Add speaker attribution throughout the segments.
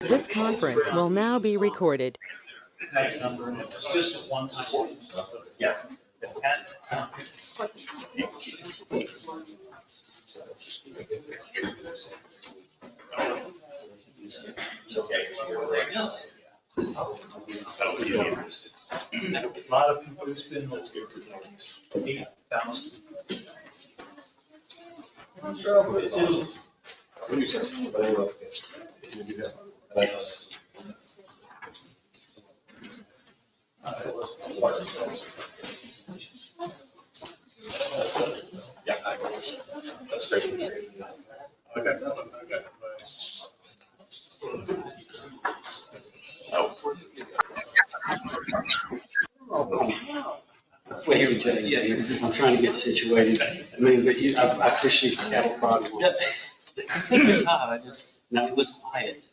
Speaker 1: This conference will now be recorded.
Speaker 2: That number, and it was just a one-time. Yeah. Okay. A lot of people who spend 8,000. Yeah, that's great. Okay.
Speaker 3: Well, here we go. Yeah, I'm trying to get situated. I mean, but I appreciate the capital project.
Speaker 4: Take your time. I just,
Speaker 3: No.
Speaker 4: it was quiet.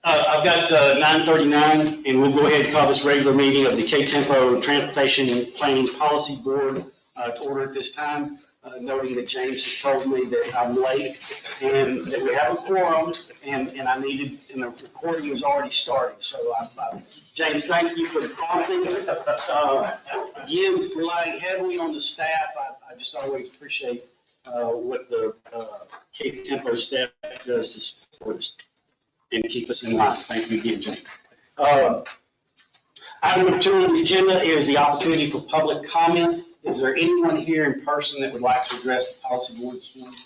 Speaker 3: I've got 9:39, and we'll go ahead and call this regular meeting of the KTMPO Transportation and Planning Policy Board to order at this time, noting that James has told me that I'm late and that we have a quorum, and I needed, and the recording was already starting. So, James, thank you for the prompting. Again, relying heavily on the staff, I just always appreciate what the KTMPO staff does to support us and keep us in line. Thank you again, James. Item number 2 on the agenda is the opportunity for public comment. Is there anyone here in person that would like to address the policy board this morning?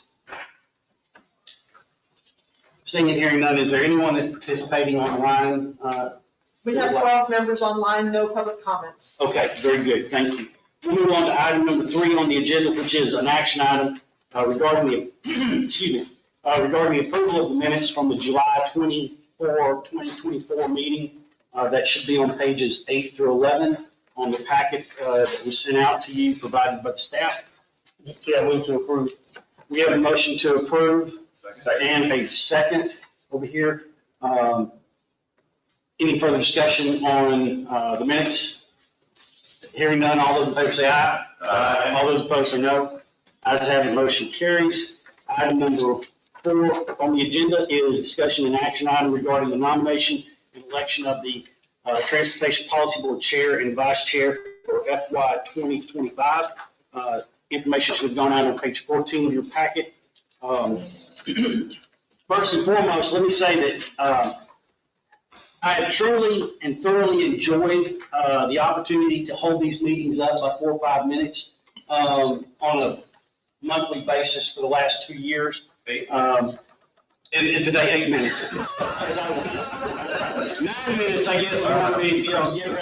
Speaker 3: Seeing and hearing none, is there anyone that's participating online?
Speaker 5: We have 12 members online, no public comments.
Speaker 3: Okay, very good, thank you. We'll move on to item number 3 on the agenda, which is an action item regarding the, regarding the approval of the minutes from the July 24, 2024 meeting. That should be on pages 8 through 11 on the packet that was sent out to you, provided by the staff. Yeah, move to approve. We have a motion to approve and a second over here. Any further discussion on the minutes? Hearing none, all those in favor say aye. Aye. All those opposed say no. Ayes have it, motion carries. Item number 4 on the agenda is discussion and action item regarding the nomination and election of the Transportation Policy Board Chair and Vice Chair for FY 2025. Information should have gone out on page 14 of your packet. First and foremost, let me say that I have truly and thoroughly enjoyed the opportunity to hold these meetings up by 4 or 5 minutes on a monthly basis for the last 2 years. And today, 8 minutes. 9 minutes, I guess, I want to be, get around there.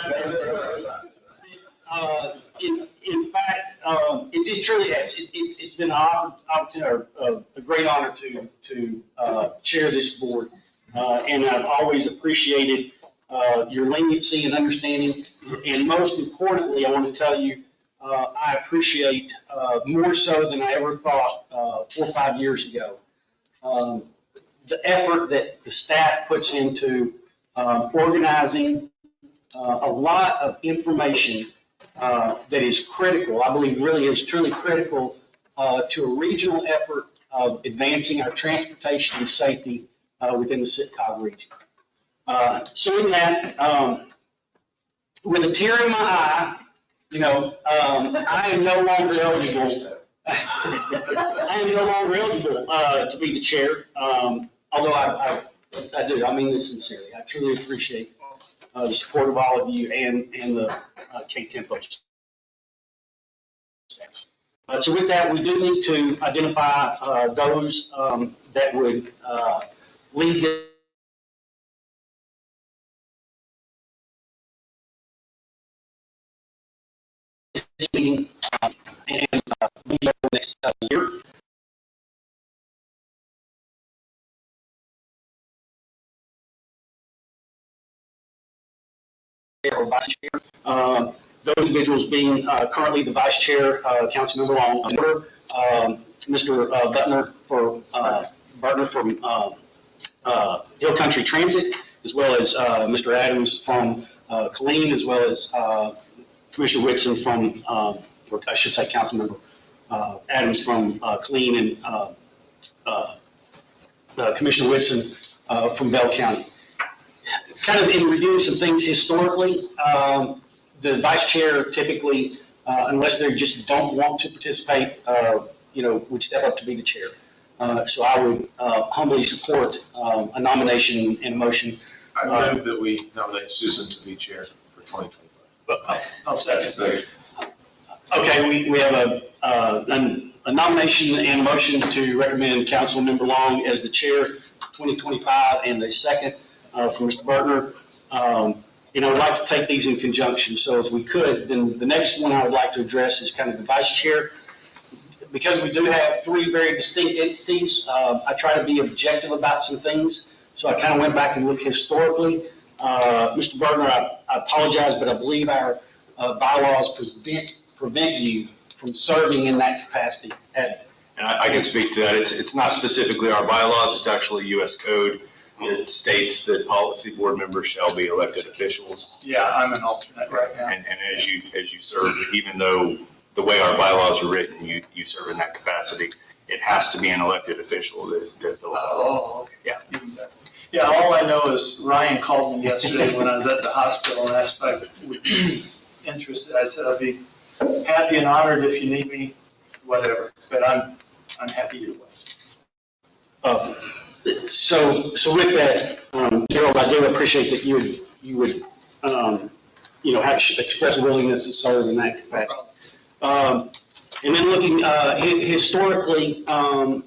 Speaker 3: In fact, it truly has. It's been a great honor to chair this board. And I've always appreciated your leniency and understanding. And most importantly, I want to tell you, I appreciate more so than I ever thought 4 or 5 years ago. The effort that the staff puts into organizing a lot of information that is critical, I believe really is truly critical to a regional effort of advancing our transportation and safety within the CTCOG region. So in that, with a tear in my eye, I am no longer eligible. I am no longer eligible to be the chair, although I do. I mean this sincerely. I truly appreciate the support of all of you and the KTMPO staff. So with that, we do need to identify those that would lead this meeting and lead over the next year. Or vice chair. Those individuals being currently the vice chair, Councilmember on order, Mr. Butner from Hill Country Transit, as well as Mr. Adams from Killeen, as well as Commissioner Whitson from, or I should say Councilmember Adams from Killeen and Commissioner Whitson from Bell County. Kind of in reviewing some things historically, the vice chair typically, unless they just don't want to participate, would step up to be the chair. So I would humbly support a nomination and motion.
Speaker 6: I move that we nominate Susan to be chair for 2025.
Speaker 3: I'll second. Okay, we have a nomination and motion to recommend Councilmember Long as the chair 2025, and a second from Mr. Bertner. I'd like to take these in conjunction, so if we could, then the next one I would like to address is kind of the vice chair. Because we do have three very distinct entities, I try to be objective about some things, so I kind of went back and looked historically. Mr. Bertner, I apologize, but I believe our bylaws prevent you from serving in that capacity.
Speaker 6: And I can speak to that. It's not specifically our bylaws, it's actually U.S. code. It states that policy board members shall be elected officials.
Speaker 2: Yeah, I'm an alternate right now.
Speaker 6: And as you serve, even though the way our bylaws are written, you serve in that capacity, it has to be an elected official that fills out.
Speaker 2: Oh, okay.
Speaker 6: Yeah.
Speaker 2: Even better. Yeah, all I know is Ryan called me yesterday when I was at the hospital and asked if I would be interested. I said I'd be happy and honored if you need me, whatever, but I'm happy either way.
Speaker 3: So with that, Gerald, I do appreciate that you would have express willingness to serve in that capacity. And then looking historically, our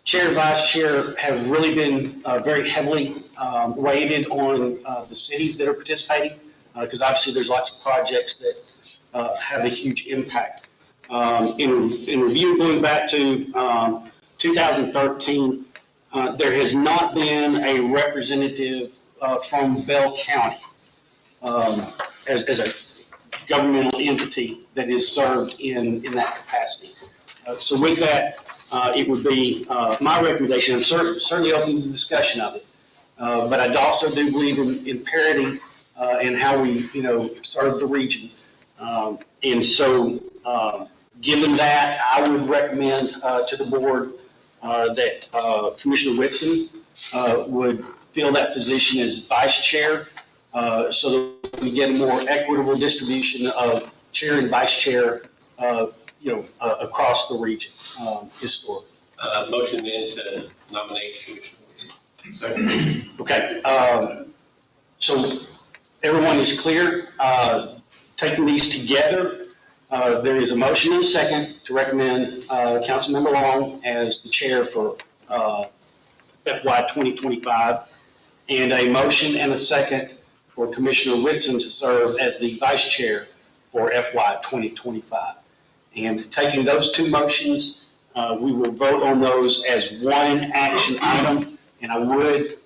Speaker 3: chair and vice chair have really been very heavily weighted on the cities that are participating, because obviously there's lots of projects that have a huge impact. In review going back to 2013, there has not been a representative from Bell County as a governmental entity that is served in that capacity. So with that, it would be my recommendation. I'm certainly open to discussion of it, but I also do believe in parity and how we serve the region. And so given that, I would recommend to the board that Commissioner Whitson would fill that position as vice chair, so that we get a more equitable distribution of chair and vice chair, across the region, historically.
Speaker 7: Motion then to nominate Commissioner Wilson. Second.
Speaker 3: Okay, so everyone is clear. Taking these together, there is a motion and a second to recommend Councilmember Long as the chair for FY 2025, and a motion and a second for Commissioner Whitson to serve as the vice chair for FY 2025. And taking those two motions, we will vote on those as one action item, and I would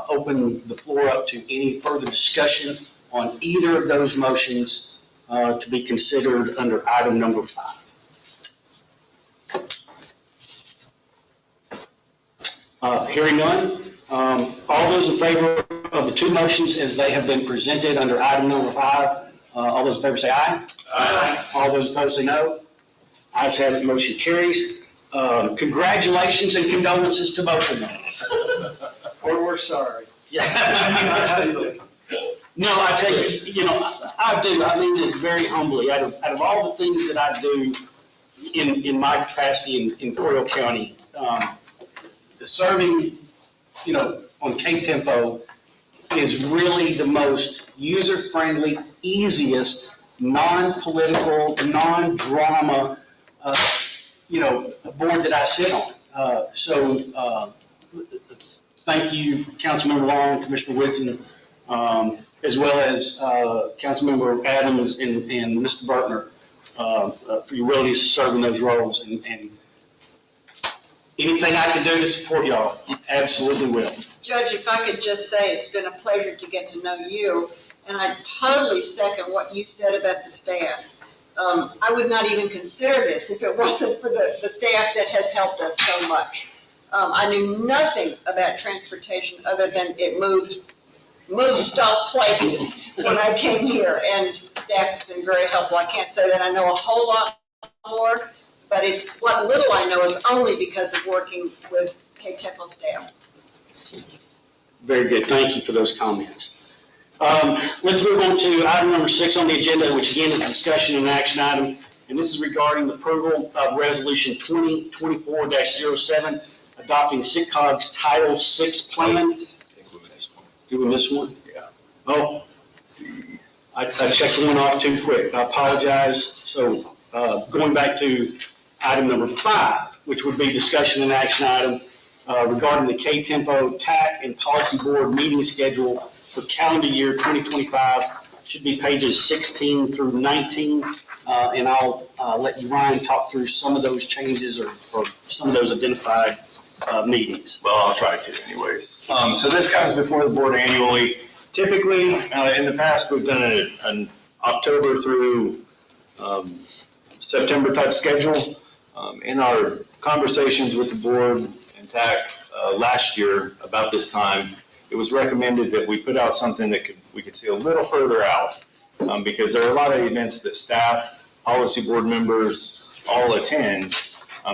Speaker 3: open the floor up to any further discussion on either of those motions to be considered under item number 5. Hearing none, all those in favor of the two motions as they have been presented under item number 5, all those in favor say aye. Aye. All those opposed say no. Ayes have it, motion carries. Congratulations and condolences to both of them.
Speaker 2: Or we're sorry.
Speaker 3: Yeah. No, I tell you, I do. I mean this very humbly. Out of all the things that I do in my capacity in Coral County, serving, on KTMPO is really the most user-friendly, easiest, non-political, non-drama, board that I sit on. So thank you, Councilmember Long, Commissioner Whitson, as well as Councilmember Adams and Mr. Bertner for your willingness to serve in those roles. And anything I can do to support y'all, absolutely will.
Speaker 8: Judge, if I could just say, it's been a pleasure to get to know you, and I totally second what you said about the staff. I would not even consider this if it wasn't for the staff that has helped us so much. I knew nothing about transportation other than it moved stuff places when I came here, and staff has been very helpful. I can't say that I know a whole lot more, But it's, what little I know is only because of working with K-Temple staff.
Speaker 3: Very good. Thank you for those comments. Let's move on to item number 6 on the agenda, which again is a discussion and action item. And this is regarding the approval of Resolution 2024-07, adopting CTCOG's Title VI plan. Did we miss one?
Speaker 6: Yeah.
Speaker 3: Oh, I checked one off too quick. I apologize. So going back to item number 5, which would be discussion and action item regarding the KTMPO TAC and Policy Board meeting schedule for calendar year 2025. Should be pages 16 through 19. And I'll let you, Ryan, talk through some of those changes or some of those identified meetings.
Speaker 6: Well, I'll try to anyways. So this comes before the board annually. Typically, in the past, we've done an October through September type schedule. In our conversations with the board and TAC last year about this time, it was recommended that we put out something that we could see a little further out because there are a lot of events that staff, policy board members all attend.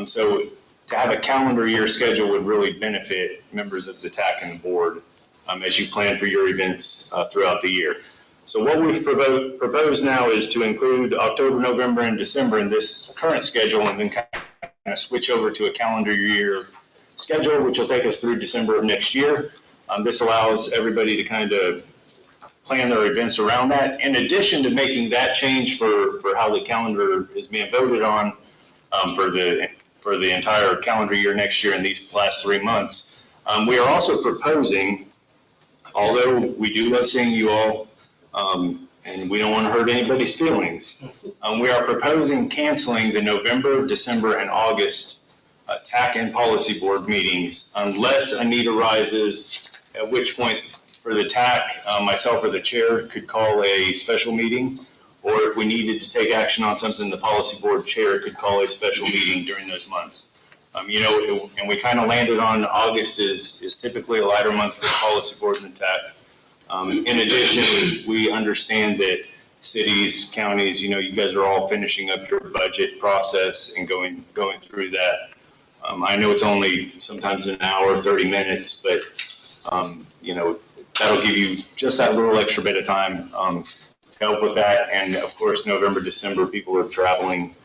Speaker 6: So to have a calendar year schedule would really benefit members of the TAC and the board as you plan for your events throughout the year. So what we've proposed now is to include October, November, and December in this current schedule and then kind of switch over to a calendar year schedule, which will take us through December of next year. This allows everybody to kind of plan their events around that. In addition to making that change for how the calendar is being voted on for the entire calendar year next year in these last 3 months, we are also proposing, although we do love seeing you all, and we don't want to hurt anybody's feelings, we are proposing canceling the November, December, and August TAC and Policy Board meetings unless a need arises, at which point for the TAC, myself or the chair could call a special meeting, or if we needed to take action on something, the Policy Board chair could call a special meeting during those months. And we kind of landed on August is typically a lighter month for the Policy Board and the TAC. In addition, we understand that cities, counties, you guys are all finishing up your budget process and going through that. I know it's only sometimes an hour, 30 minutes, but that'll give you just that little extra bit of time to help with that. And of course, November, December, people are traveling.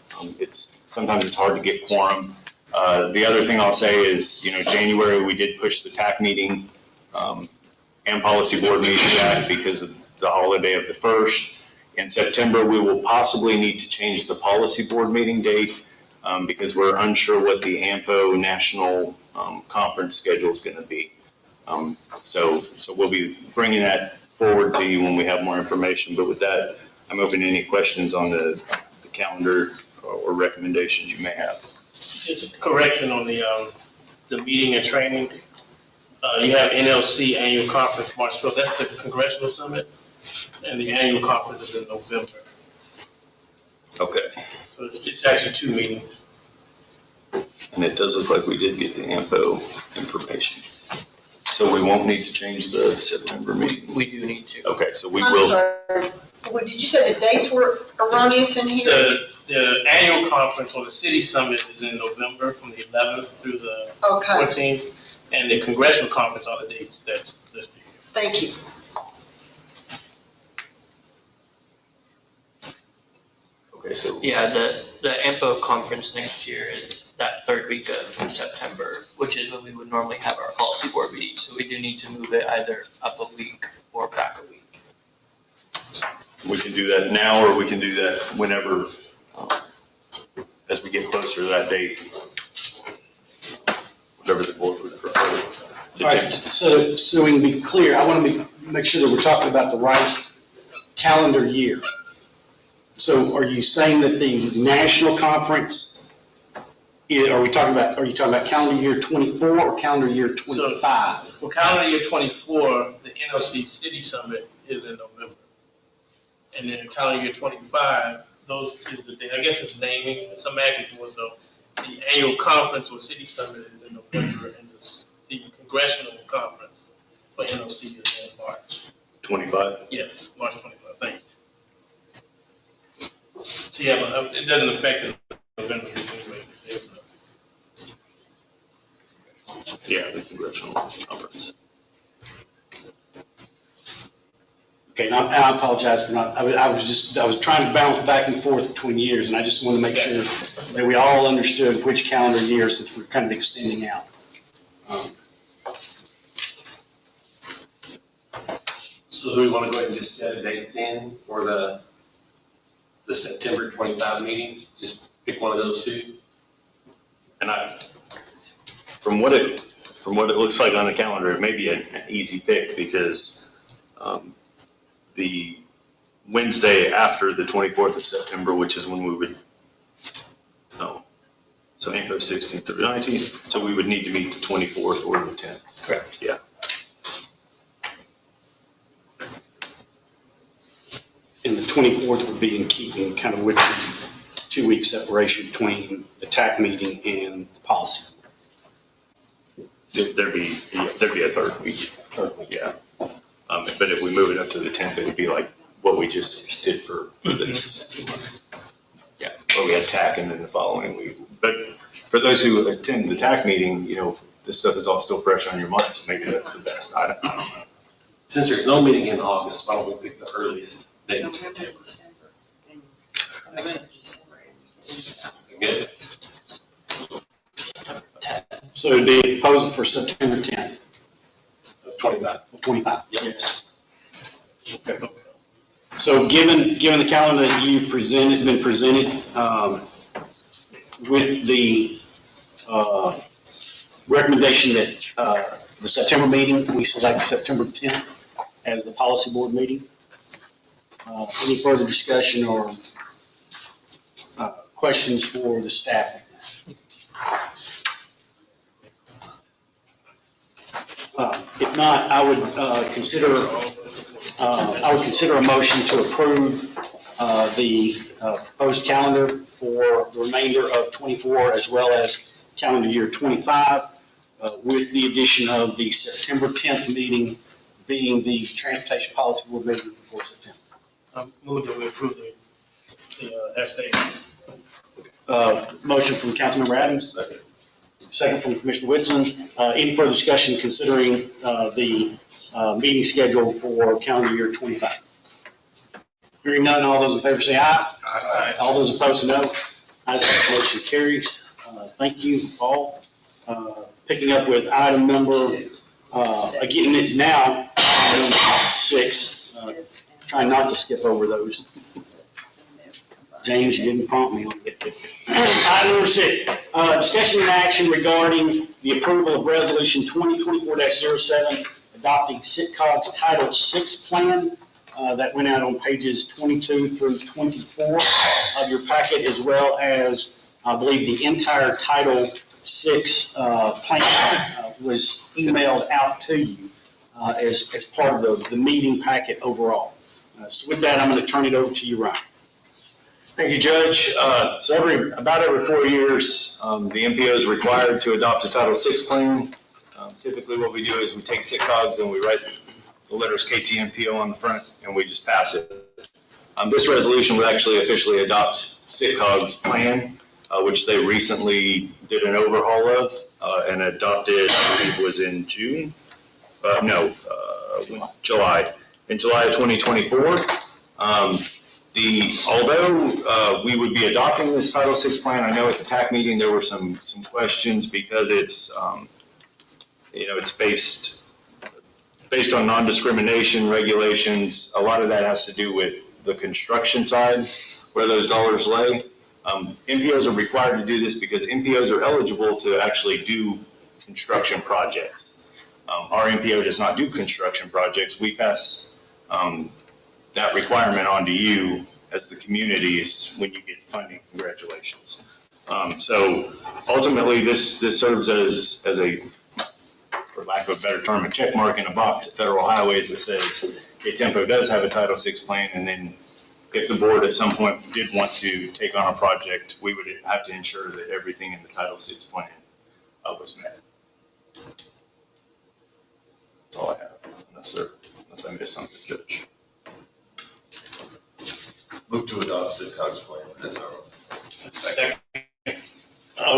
Speaker 6: Sometimes it's hard to get quorum. The other thing I'll say is, January, we did push the TAC meeting and Policy Board meeting back because of the holiday of the 1st. In September, we will possibly need to change the Policy Board meeting date because we're unsure what the AMPO National Conference schedule is going to be. So we'll be bringing that forward to you when we have more information. But with that, I'm open to any questions on the calendar or recommendations you may have.
Speaker 7: Just a correction on the meeting and training. You have NLC annual conference March 12th. That's the congressional summit, and the annual conference is in November.
Speaker 6: Okay.
Speaker 7: So it's actually 2 meetings.
Speaker 6: And it does look like we did get the AMPO information. So we won't need to change the September meeting.
Speaker 4: We do need to.
Speaker 6: Okay, so we
Speaker 8: I'm
Speaker 6: will.
Speaker 8: sorry. Well, did you say the dates were erroneous in here?
Speaker 7: The annual conference or the city summit is in November from the 11th through the
Speaker 8: Okay,
Speaker 7: 14th, and the congressional conference are the dates that's listed here.
Speaker 8: thank you.
Speaker 6: Okay, so.
Speaker 4: Yeah, the AMPO conference next year is that 3rd week of September, which is when we would normally have our policy board meeting. So we do need to move it either up a week or back a week.
Speaker 6: We can do that now, or we can do that whenever, as we get closer to that date. Whatever the board would prefer.
Speaker 3: All right, so we can be clear, I want to make sure that we're talking about the right calendar year. So are you saying that the national conference, are you talking about calendar year 24 or calendar year 25?
Speaker 7: For calendar year 24, the NLC City Summit is in November. And then calendar year 25, those is the day, I guess it's naming, some magic was the annual conference or city summit is in November, and the congressional conference for NLC is in March.
Speaker 6: 25?
Speaker 7: Yes, March 25, thanks. So yeah, but it doesn't affect the November meeting anyway.
Speaker 6: Yeah, the congressional conference.
Speaker 3: Okay, and I apologize for not, I was trying to bounce back and forth between years, and I just want to make sure that we all understood which calendar year, since we're kind of extending out.
Speaker 9: So do we want to go ahead and just set a date then for the September 25 meeting? Just pick one of those two?
Speaker 6: And from what it looks like on the calendar, it may be an easy pick because the Wednesday after the 24th of September, which is when we would, so AMPO 16th through 19th, so we would need to meet the 24th or the 10th.
Speaker 9: Correct.
Speaker 6: Yeah.
Speaker 3: And the 24th would be in keeping kind of with the 2-week separation between the TAC meeting and the policy.
Speaker 6: There'd be a third week. Yeah. But if we move it up to the 10th, it would be like what we just did for this. Yeah, where we had TAC and then the following week. But for those who attend the TAC meeting, this stuff is all still fresh on your mind, so maybe that's the best. I don't know.
Speaker 9: Since there's no meeting in August, why don't we pick the earliest date?
Speaker 8: November, December, and November, December.
Speaker 9: Good.
Speaker 3: So it'd be proposed for September 10th
Speaker 9: 25.
Speaker 3: of 25.
Speaker 9: Yes.
Speaker 3: Okay. So given the calendar that you've been presented, with the recommendation that the September meeting, we select September 10th as the policy board meeting. Any further discussion or questions for the staff? If not, I would consider a motion to approve the proposed calendar for the remainder of 24 as well as calendar year 25, with the addition of the September 10th meeting being the transportation policy board meeting for September.
Speaker 7: Move that we approve the estate.
Speaker 3: Motion from Councilmember Adams. Second from Commissioner Whitson. Any further discussion considering the meeting schedule for calendar year 25? Hearing none, all those in favor say aye.
Speaker 9: Aye.
Speaker 3: All those opposed, no. Ayes have it, motion carries. Thank you all. Picking up with item number, getting it now, item 6. Trying not to skip over those. James, you didn't prompt me on it. Item number 6, discussion and action regarding the approval of resolution 2024-07, adopting CTCOG's Title VI plan. That went out on pages 22 through 24 of your packet, as well as, I believe, the entire Title VI plan was emailed out to you as part of the meeting packet overall. So with that, I'm going to turn it over to you, Ryan.
Speaker 6: Thank you, Judge. So about every 4 years, the MPO is required to adopt a Title VI plan. Typically what we do is we take CTCOGs and we write the letters KTMPO on the front and we just pass it. This resolution would actually officially adopt CTCOG's plan, which they recently did an overhaul of and adopted, I believe it was in June. July. In July of 2024. Although we would be adopting this Title VI plan, I know at the TAC meeting there were some questions because it's it's based on non-discrimination regulations. A lot of that has to do with the construction side, where those dollars lay. MPOs are required to do this because MPOs are eligible to actually do construction projects. Our MPO does not do construction projects. We pass that requirement onto you as the communities when you get funding. Congratulations. So ultimately, this serves as a, for lack of a better term, a check mark in a box at federal highways that says KTMPO does have a Title VI plan, and then if the board at some point did want to take on a project, we would have to ensure that everything in the Title VI plan was met. That's all I have, unless I missed something, Judge.
Speaker 9: Move to adopt CTCOG's plan. That's our.
Speaker 7: Second.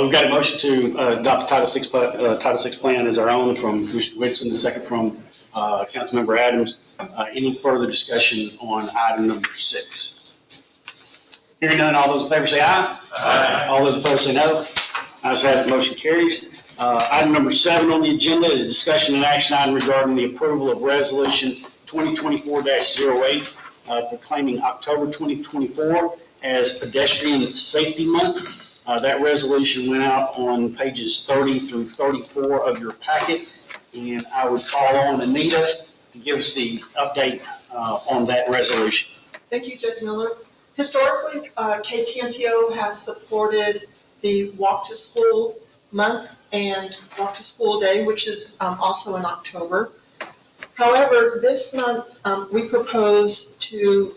Speaker 3: We've got a motion to adopt the Title VI plan as our own from Commissioner Whitson, the second from Councilmember Adams. Any further discussion on item number 6? Hearing none, all those in favor say aye. Aye. All those opposed say no. Ayes have it, motion carries. Item number 7 on the agenda is a discussion and action item regarding the approval of resolution 2024-08 proclaiming October 2024 as Pedestrian Safety Month. That resolution went out on pages 30 through 34 of your packet, and I would call on Anita to give us the update on that resolution.
Speaker 5: Thank you, Judge Miller. Historically, KTMPO has supported the Walk to School Month and Walk to School Day, which is also in October. However, this month, we propose to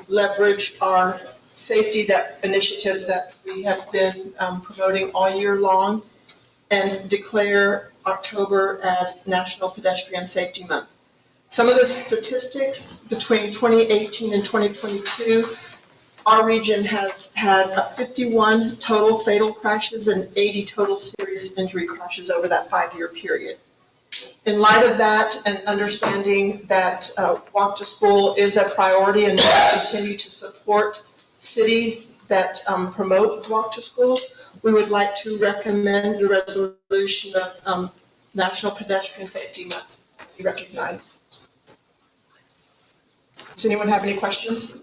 Speaker 5: leverage our safety initiatives that we have been promoting all year long and declare October as National Pedestrian Safety Month. Some of the statistics between 2018 and 2022, our region has had 51 total fatal crashes and 80 total serious injury crashes over that 5-year period. In light of that and understanding that Walk to School is a priority and we continue to support cities that promote Walk to School, we would like to recommend the resolution of National Pedestrian Safety Month be recognized. Does anyone have any questions?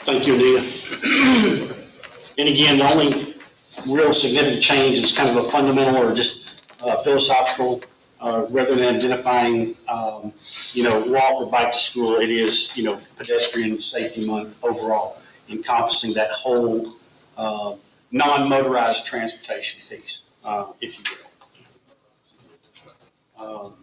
Speaker 3: Thank you, Anita. And again, the only real significant change is kind of a fundamental or just philosophical, rather than identifying, walk or bike to school, it is, Pedestrian Safety Month overall, encompassing that whole non-motorized transportation piece, if you will.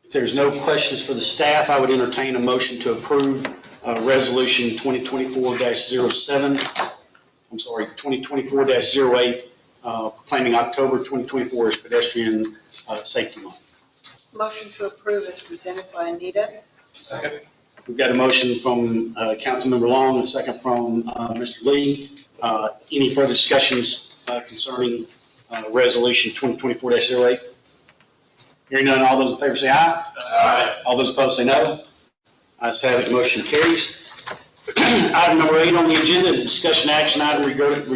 Speaker 3: If there's no questions for the staff, I would entertain a motion to approve Resolution 2024-08, proclaiming October 2024 as Pedestrian Safety Month.
Speaker 8: Motion to approve is presented by Anita.
Speaker 9: Second.
Speaker 3: We've got a motion from Councilmember Long and a second from Mr. Lee. Any further discussions concerning Resolution 2024-08? Hearing none, all those in favor say aye. Aye. All those opposed say no. Ayes have it, motion carries. Item number 8 on the agenda is a discussion action item regarding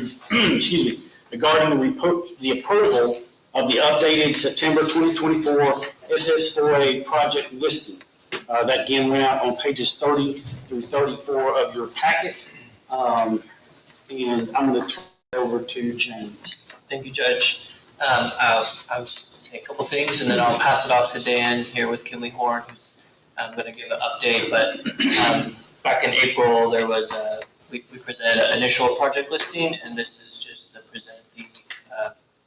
Speaker 3: the approval of the updated September 2024 SS4A project listing. That again went out on pages 30 through 34 of your packet. And I'm going to turn it over to James.
Speaker 4: Thank you, Judge. I'll say a couple things and then I'll pass it off to Dan here with Kinley Horn, who's going to give an update. But back in April, there was we presented an initial project listing, and this is just to present the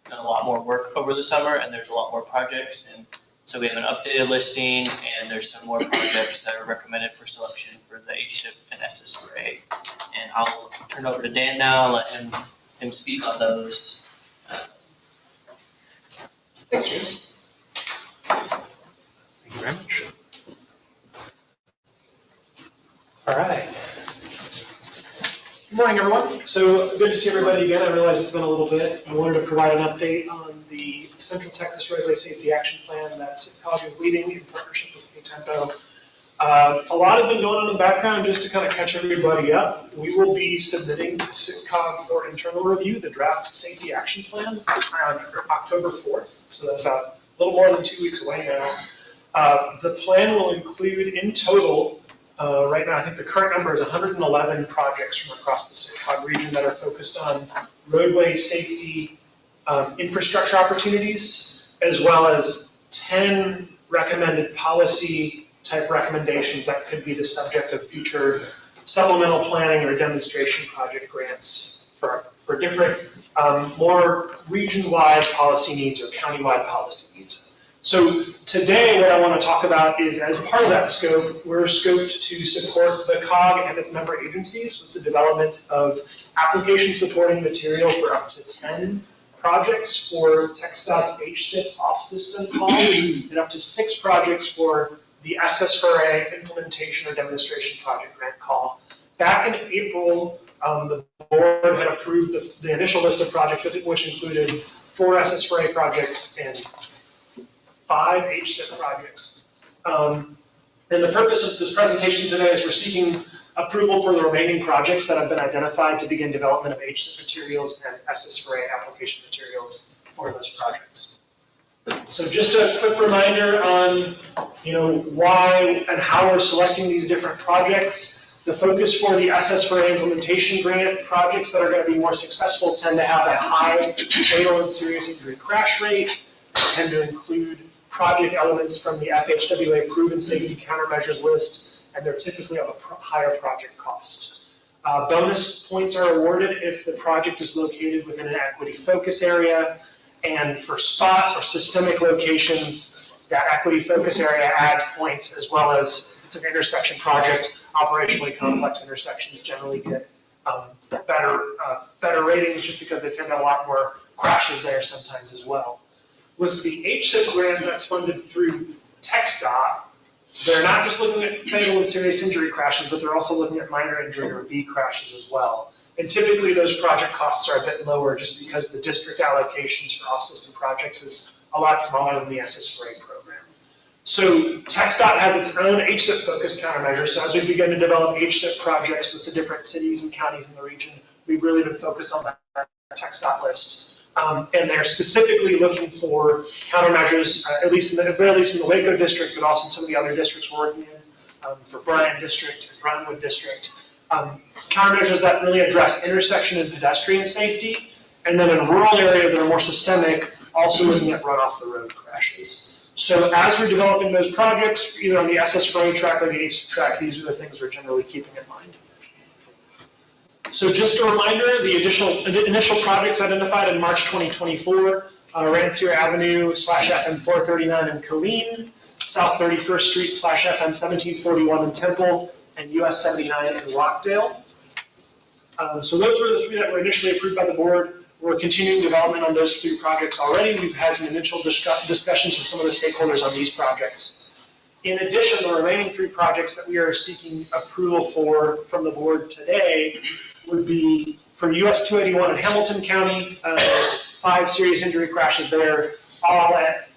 Speaker 4: done a lot more work over the summer, and there's a lot more projects, and so we have an updated listing, and there's some more projects that are recommended for selection for the HSIP and SS4A. And I'll turn over to Dan now, let him speak on those.
Speaker 5: Thanks, James.
Speaker 10: Thank you very much. All right.
Speaker 11: Good morning, everyone. So good to see everybody again. I realize it's been a little bit. I wanted to provide an update on the Central Texas Roadway Safety Action Plan that CTCOG is leading in partnership with KTMPO. A lot has been going on in the background just to kind of catch everybody up. We will be submitting to CTCOG for internal review the draft safety action plan on October 4th. So that's about a little more than 2 weeks away now. The plan will include in total, right now I think the current number is 111 projects from across the CTCOG region that are focused on roadway safety infrastructure opportunities, as well as 10 recommended policy type recommendations that could be the subject of future supplemental planning or demonstration project grants for different more region-wide policy needs or county-wide policy needs. So today what I want to talk about is, as part of that scope, we're scoped to support the COG and its member agencies with the development of application supporting material for up to 10 projects for TxDOT's HSIP off-system call and up to 6 projects for the SS4A implementation or demonstration project grant call. Back in April, The board had approved the initial list of projects, which included 4 SS4A projects and 5 HSIP projects. And the purpose of this presentation today is we're seeking approval for the remaining projects that have been identified to begin development of HSIP materials and SS4A application materials for those projects. So just a quick reminder on, why and how we're selecting these different projects. The focus for the SS4A implementation grant projects that are going to be more successful tend to have a high fatal and serious injury crash rate, tend to include project elements from the FHWA proven safety countermeasures list, and they're typically of a higher project cost. Bonus points are awarded if the project is located within an equity focus area, and for spot or systemic locations, that equity focus area adds points, as well as if it's an intersection project. Operationally complex intersections generally get better ratings just because they tend to have a lot more crashes there sometimes as well. With the HSIP grant that's funded through TxDOT, they're not just looking at fatal and serious injury crashes, but they're also looking at minor injury or V crashes as well. And typically those project costs are a bit lower just because the district allocations for off-system projects is a lot smaller than the SS4A program. So TxDOT has its own HSIP-focused countermeasure. So as we begin to develop HSIP projects with the different cities and counties in the region, we've really been focused on that TxDOT list. And they're specifically looking for countermeasures, at the very least in the Waco district, but also in some of the other districts we're working in, for Bryan district and Brentwood district. Countermeasures that really address intersection and pedestrian safety, and then in rural areas that are more systemic, also looking at run-off the road crashes. So as we're developing those projects, either on the SS4A track or the HSIP track, these are the things we're generally keeping in mind. So just a reminder, the initial projects identified in March 2024, Rancier Avenue / FM 439 in Killeen, South 31st Street / FM 1741 in Temple, and US 79 in Rockdale. So those were the 3 that were initially approved by the board. We're continuing development on those 3 projects already. We've had some initial discussions with some of the stakeholders on these projects. In addition, the remaining 3 projects that we are seeking approval for from the board today would be for US 281 in Hamilton County. There's 5 serious injury crashes there, all at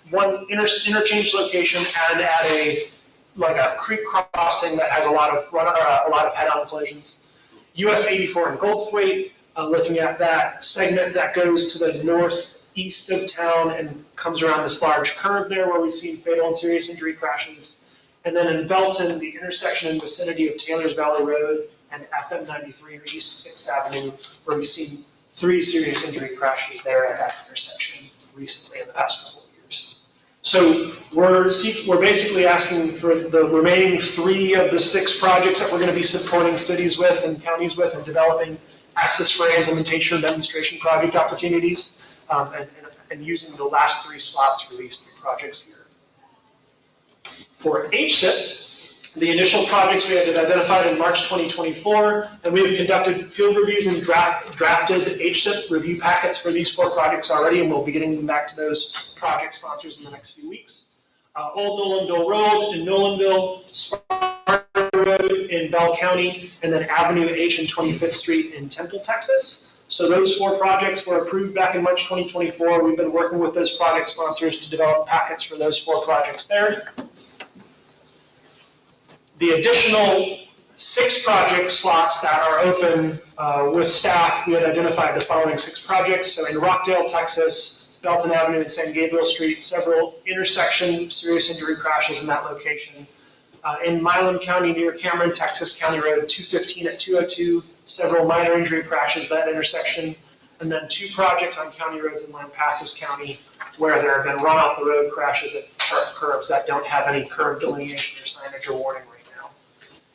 Speaker 11: one interchange location and at a creek crossing that has a lot of head-on collisions. US 84 in Goldthwaite, looking at that segment that goes to the northeast of town and comes around this large curve there where we've seen fatal and serious injury crashes. And then in Belton, the intersection in vicinity of Taylor's Valley Road and FM 93 or East 6th Avenue, where we've seen 3 serious injury crashes there at that intersection recently in the past couple of years. So we're basically asking for the remaining 3 of the 6 projects that we're going to be supporting cities with and counties with and developing SS4A implementation and demonstration project opportunities, and using the last 3 slots for these 3 projects here. For HSIP, the initial projects we had identified in March 2024, and we have conducted field reviews and drafted HSIP review packets for these 4 projects already, and we'll be getting them back to those project sponsors in the next few weeks. Old Nolanville Road in Nolanville, Sparta Road in Bell County, and then Avenue H and 25th Street in Temple, Texas. So those 4 projects were approved back in March 2024. We've been working with those project sponsors to develop packets for those 4 projects there. The additional 6 project slots that are open with staff, we had identified the following 6 projects. So in Rockdale, Texas, Belton Avenue and San Gabriel Street, several intersection serious injury crashes in that location. In Milam County near Cameron, Texas, County Road 215 at 202, several minor injury crashes at that intersection. And then 2 projects on county roads in Lampasas County where there have been run-off-the-road crashes at sharp curves that don't have any curb delineation or signage or warning right now.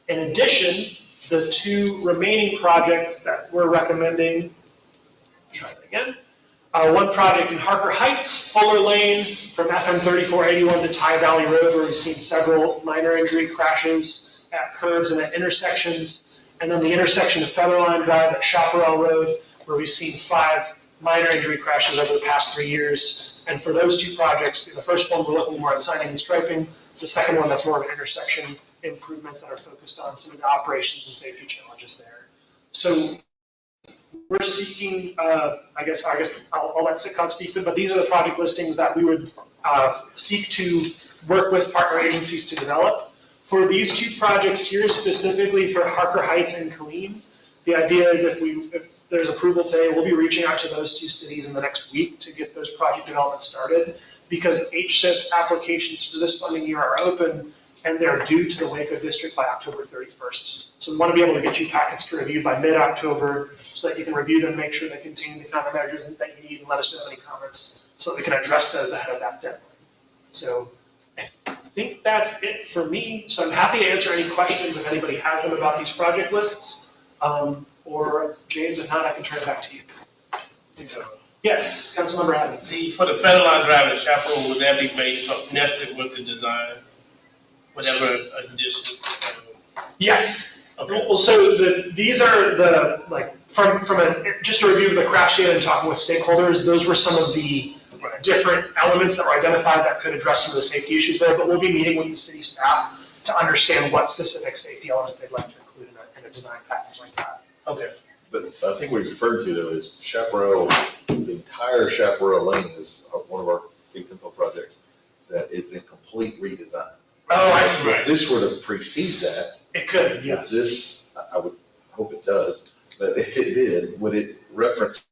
Speaker 11: In addition, the 2 remaining projects that we're recommending, try that again. 1 project in Harker Heights, Fuller Lane, from FM 3481 to Tye Valley Road, where we've seen several minor injury crashes at curbs and at intersections. And then the intersection of Featherline Drive at Chaparral Road, where we've seen 5 minor injury crashes over the past 3 years. And for those 2 projects, the first one we're looking more at signing and striping. The second one, that's more of intersection improvements that are focused on some of the operations and safety challenges there. So we're seeking, I guess I'll let CTCOG speak to it, but these are the project listings that we would seek to work with partner agencies to develop. For these two projects here, specifically for Harker Heights and Killeen, the idea is if there's approval today, we'll be reaching out to those two cities in the next week to get those project developments started, because HSIP applications for this funding year are open, and they're due to the Waco district by October 31st. So we want to be able to get you packets to review by mid-October so that you can review them, make sure they contain the countermeasures that you need, and let us know any comments so that we can address those ahead of that deadline. So I think that's it for me. So I'm happy to answer any questions if anybody has them about these project lists. Or James, if not, I can turn it back to you. Yes, Councilmember Adams.
Speaker 7: See, for the Federline Drive and Chaparral, would that be based on, nested with the design? Whatever addition?
Speaker 11: Yes.
Speaker 7: Okay.
Speaker 11: Well, so these are the, like, just a review of the crash data and talking with stakeholders, those were some of the different elements that were identified that could address some of the safety issues there, but we'll be meeting with the city staff to understand what specific safety elements they'd like to include in a design package like that.
Speaker 7: Okay.
Speaker 12: But I think we referred to though is Chaparral, the entire Chaparral Lane is one of our KTMPO projects that is a complete redesign.
Speaker 11: Oh, I see.
Speaker 12: If this were to precede that.
Speaker 11: It could, yes.
Speaker 12: This, I would hope it does, but if it did, would it reference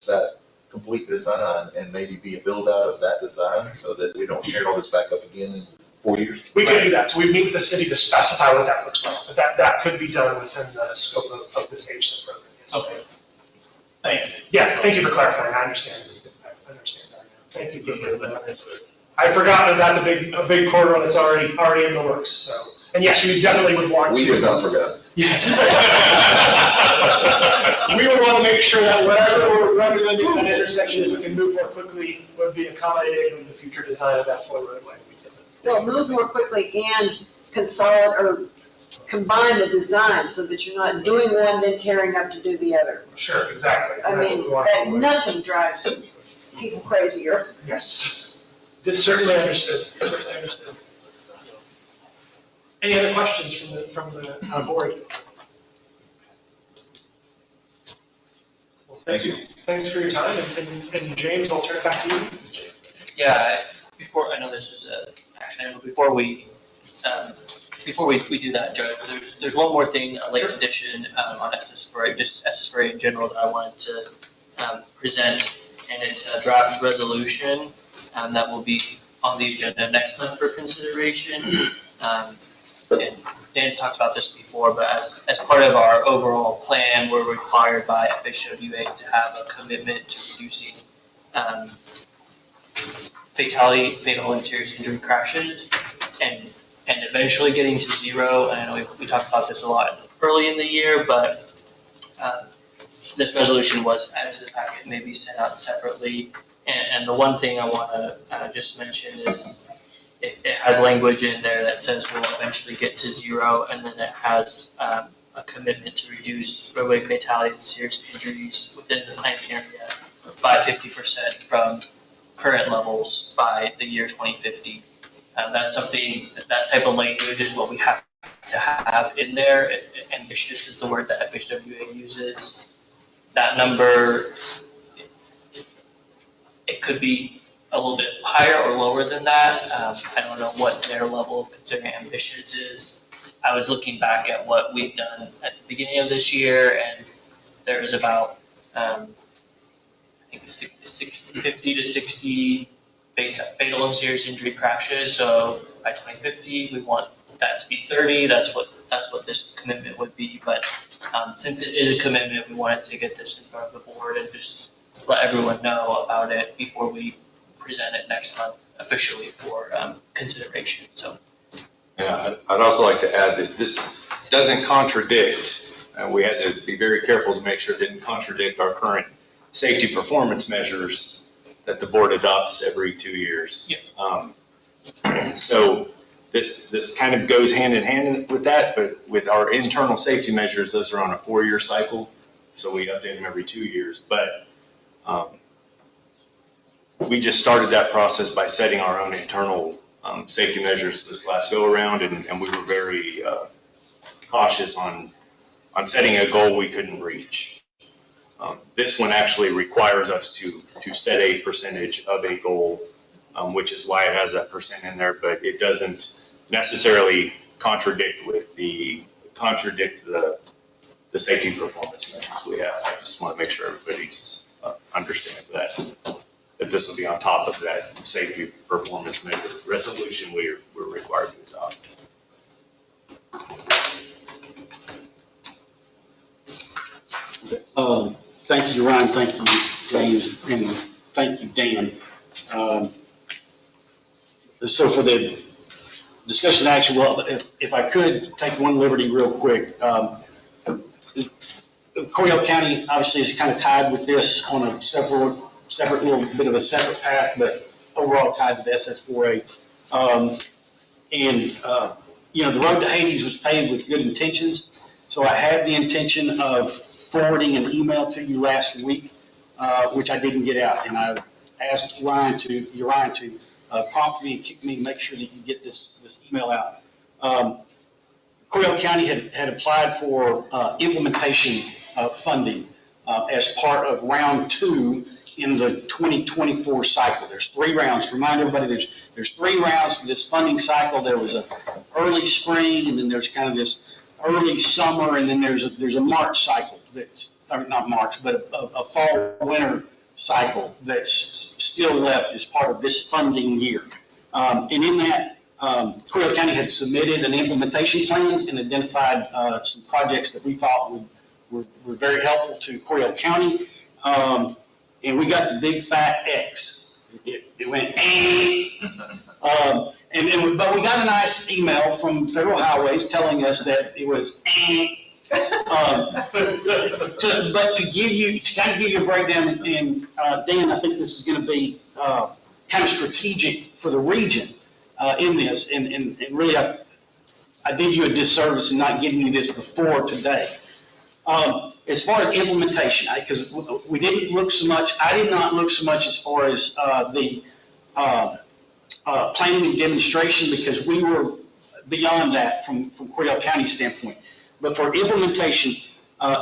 Speaker 12: that complete design and maybe be a build out of that design so that we don't tear all this back up again in 4 years?
Speaker 11: We could do that. So we meet with the city to specify what that looks like, but that could be done within the scope of this HSIP program. Yes.
Speaker 7: Okay. Thanks.
Speaker 11: Yeah, thank you for clarifying. I understand. I understand that now. Thank you for that. I forgot that that's a big corridor that's already in the works. So, and yes, we definitely would want to.
Speaker 12: We did not forget.
Speaker 11: Yes. We would want to make sure that whatever we're recommending at that intersection, if we can move more quickly, would be accommodated in the future design of that full roadway.
Speaker 8: Well, move more quickly and consolidate or combine the design so that you're not doing one, then tearing up to do the other.
Speaker 11: Sure, exactly.
Speaker 8: I mean, nothing drives people crazier.
Speaker 11: Yes. Certainly understood. Certainly understood. Any other questions from the board? Well,
Speaker 12: Thank you.
Speaker 11: Thanks for your time, and James, I'll turn it back to you.
Speaker 4: Yeah, I know this is a action item, but before we do that, Judge, there's one more thing, a late addition on SS4A, just SS4A in general that I wanted to present, and it's a draft resolution that will be on the agenda next month for consideration. And Dan's talked about this before, but as part of our overall plan, we're required by FHWA to have a commitment to reducing fatal and serious injury crashes and eventually getting to zero. And I know we talked about this a lot early in the year, but this resolution was added to the packet, maybe sent out separately. And the one thing I want to just mention is it has language in there that says we'll eventually get to zero, and then it has a commitment to reduce roadway fatalities and serious injuries within the planning area by 50% from current levels by the year 2050. That's something, that type of language is what we have to have in there. Ambitious is the word that FHWA uses. That number, it could be a little bit higher or lower than that. I don't know what their level of considering ambitious is. I was looking back at what we've done at the beginning of this year, and there was about, I think 50 to 60 fatal and serious injury crashes. So by 2050, we want that to be 30. That's what this commitment would be. But since it is a commitment, we wanted to get this in front of the board and just let everyone know about it before we present it next month officially for consideration. So.
Speaker 6: Yeah, I'd also like to add that this doesn't contradict, and we had to be very careful to make sure it didn't contradict our current safety performance measures that the board adopts every 2 years.
Speaker 4: Yeah.
Speaker 6: So this kind of goes hand in hand with that, but with our internal safety measures, those are on a 4-year cycle, so we update them every 2 years. But we just started that process by setting our own internal safety measures this last go around, and we were very cautious on on setting a goal we couldn't reach. This one actually requires us to set a percentage of a goal, which is why it has that percent in there, but it doesn't necessarily contradict the safety performance measures we have. I just want to make sure everybody's understands that this will be on top of that safety performance measure resolution we're required to adopt.
Speaker 3: Thank you, Ryan. Thank you, James, and thank you, Dan. So for the discussion action, well, if I could take one liberty real quick. Coryell County obviously is kind of tied with this on a separate little bit of a separate path, but overall tied to the SS4A. The road to Hades was paved with good intentions. So I had the intention of forwarding an email to you last week, which I didn't get out. And I asked Ryan to prompt me and kick me to make sure that you get this email out. Coryell County had applied for implementation funding as part of round 2 in the 2024 cycle. There's 3 rounds. Remind everybody, there's 3 rounds for this funding cycle. There was an early spring, and then there's kind of this early summer, and then there's a March cycle that's, or not March, but a fall winter cycle that's still left as part of this funding year. And in that, Coryell County had submitted an implementation plan and identified some projects that we thought were very helpful to Coryell County. And we got the big fat X. It went, but we got a nice email from Federal Highways telling us that it was, but to kind of give you a breakdown, and Dan, I think this is going to be kind of strategic for the region in this, and really I did you a disservice in not giving you this before today. As far as implementation, because we didn't look so much, I did not look so much as far as the planning and demonstration, because we were beyond that from Coryell County standpoint. But for implementation,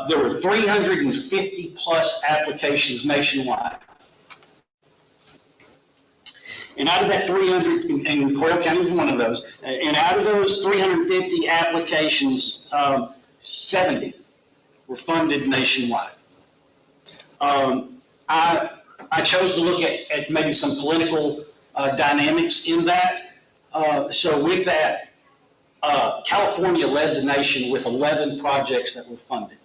Speaker 3: there were 350 plus applications nationwide. And out of that 300, and Coryell County was one of those, and out of those 350 applications, 70 were funded nationwide. I chose to look at maybe some political dynamics in that. So with that, California led the nation with 11 projects that were funded.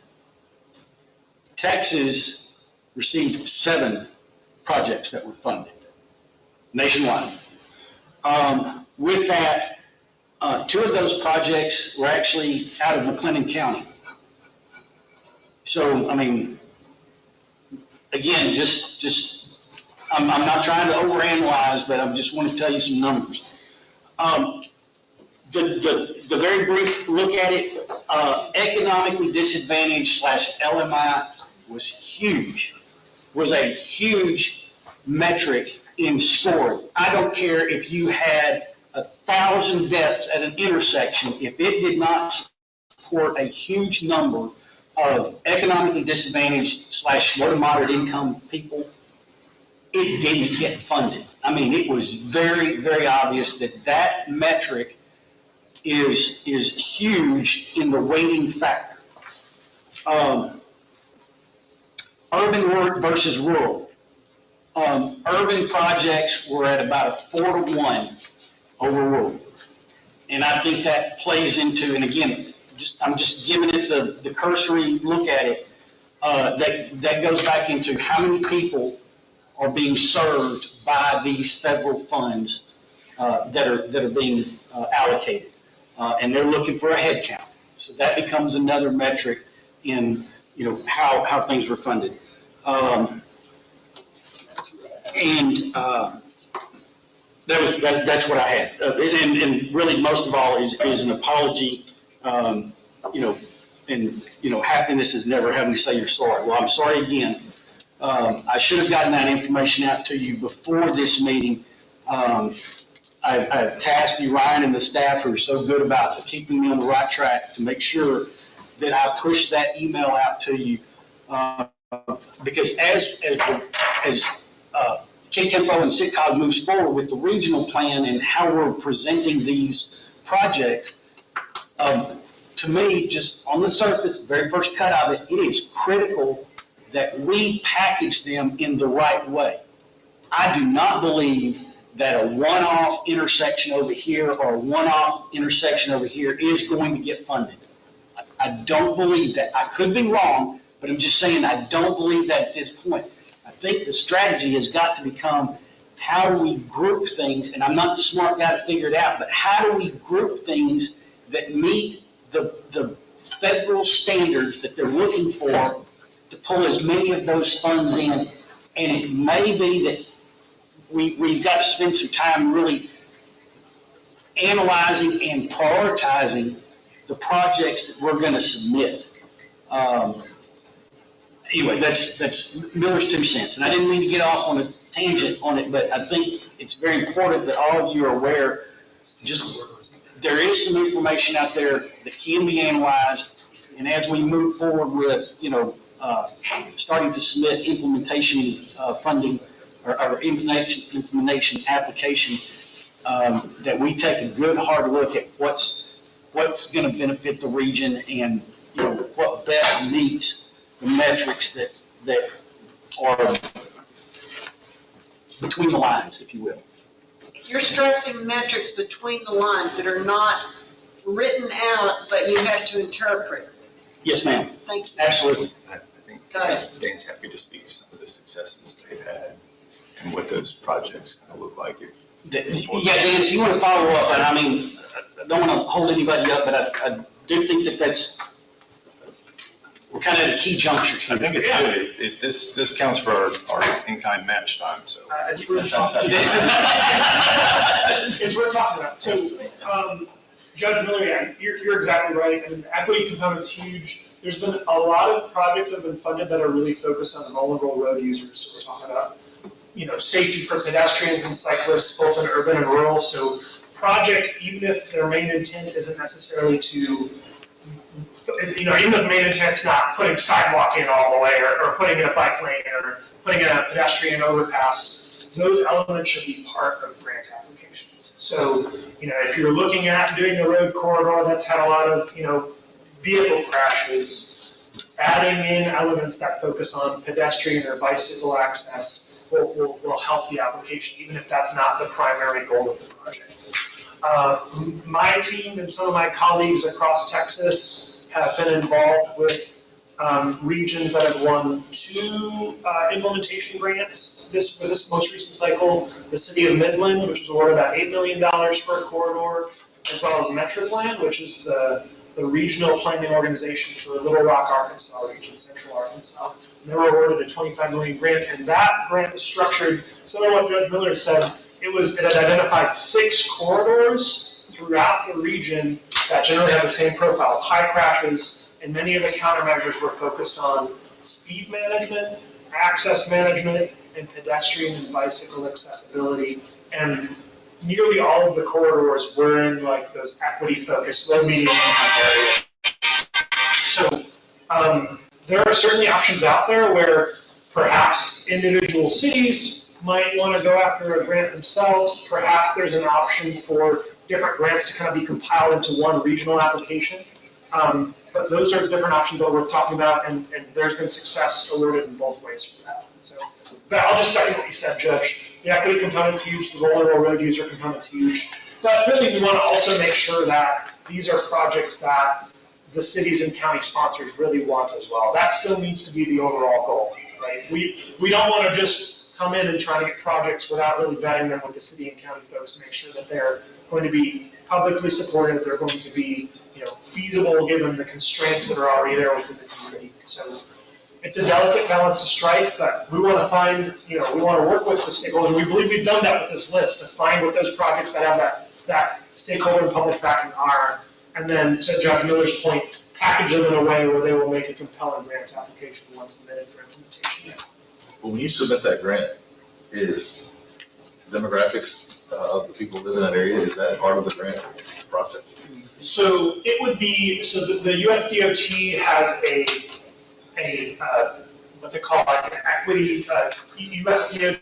Speaker 3: Texas received 7 projects that were funded nationwide. With that, 2 of those projects were actually out of McLennan County. So, I mean, again, I'm not trying to overanalyze, but I just want to tell you some numbers. The very brief look at it, economically disadvantaged / LMI was huge, was a huge metric in scoring. I don't care if you had 1,000 deaths at an intersection, if it did not support a huge number of economically disadvantaged / low to moderate income people, it didn't get funded. I mean, it was very, very obvious that metric is huge in the weighting factor. Urban versus rural. Urban projects were at about a 4-to-1 over rural. And I think that plays into, and again, I'm just giving it the cursory look at it, that goes back into how many people are being served by these federal funds that are being allocated. And they're looking for a head count. So that becomes another metric in how things were funded. That's what I had. And really most of all is an apology. Happiness is never having to say you're sorry. Well, I'm sorry again. I should have gotten that information out to you before this meeting. I've tasked you, Ryan, and the staff who are so good about keeping me on the right track to make sure that I push that email out to you. Because as KTMPO and CTCOG moves forward with the regional plan and how we're presenting these projects, to me, just on the surface, the very first cut of it, it is critical that we package them in the right way. I do not believe that a one-off intersection over here or a one-off intersection over here is going to get funded. I don't believe that. I could be wrong, but I'm just saying I don't believe that at this point. I think the strategy has got to become, how do we group things, and I'm not the smart guy to figure it out, but how do we group things that meet the federal standards that they're looking for to pull as many of those funds in? And it may be that we've got to spend some time really analyzing and prioritizing the projects that we're going to submit. Anyway, that's Miller's 2 cents. And I didn't mean to get off on a tangent on it, but I think it's very important that all of you are aware, just there is some information out there that can be analyzed. And as we move forward with, starting to submit implementation funding or implementation application, that we take a good hard look at what's going to benefit the region and what best meets the metrics that are between the lines, if you will.
Speaker 8: You're stressing metrics between the lines that are not written out, but you have to interpret.
Speaker 3: Yes, ma'am.
Speaker 8: Thank you.
Speaker 3: Absolutely.
Speaker 6: I think
Speaker 8: Got it.
Speaker 6: Dan's happy to speak to some of the successes they've had and what those projects kind of look like.
Speaker 3: Yeah, Dan, if you want to follow up, and I mean, I don't want to hold anybody up, but I do think that's, we're kind of at a key juncture here.
Speaker 6: I think it's good. This counts for our in-kind match time, so.
Speaker 11: It's worth talking about. So, Judge Miller, yeah, you're exactly right. I mean, the equity component's huge. There's been a lot of projects that have been funded that are really focused on vulnerable road users. So we're talking about, safety for pedestrians and cyclists, both in urban and rural. So projects, even if their main intent isn't necessarily to, even if the main intent's not putting sidewalk in all the way or putting in a bike lane or putting in a pedestrian overpass, those elements should be part of grant applications. So, if you're looking at doing a road corridor that's had a lot of, vehicle crashes, adding in elements that focus on pedestrian or bicycle access will help the application, even if that's not the primary goal of the project. My team and some of my colleagues across Texas have been involved with regions that have won 2 implementation grants for this most recent cycle. The city of Midland, which was awarded about $8 million for a corridor, as well as Metropolitan, which is the regional planning organization for Little Rock, Arkansas region, Central Arkansas. And they were awarded a $25 million grant, and that grant was structured similar to what Judge Miller said. It had identified 6 corridors throughout the region that generally have the same profile, high crashes, and many of the countermeasures were focused on speed management, access management, and pedestrian and bicycle accessibility. And nearly all of the corridors were in those equity-focused, low, medium income areas. So there are certainly options out there where perhaps individual cities might want to go after a grant themselves. Perhaps there's an option for different grants to kind of be compiled into one regional application. But those are different options that we're talking about, and there's been success awarded in both ways for that. So, but I'll just second what you said, Judge. The equity component's huge, the vulnerable road user component's huge. But really, we want to also make sure that these are projects that the cities and county sponsors really want as well. That still needs to be the overall goal, right? We don't want to just come in and try to get projects without really vetting them with the city and county folks to make sure that they're going to be publicly supported, they're going to be feasible given the constraints that are already there within the community. So it's a delicate balance to strike, but we want to find, we want to work with the stakeholders. We believe we've done that with this list, to find what those projects that have that stakeholder and public backing are, and then to Judge Miller's point, package them in a way where they will make a compelling grant application once submitted for implementation.
Speaker 12: Well, when you submit that grant, is demographics of the people who live in that area, is that part of the grant process?
Speaker 11: So it would be, so the US DOT has what they call like an equity, US DOT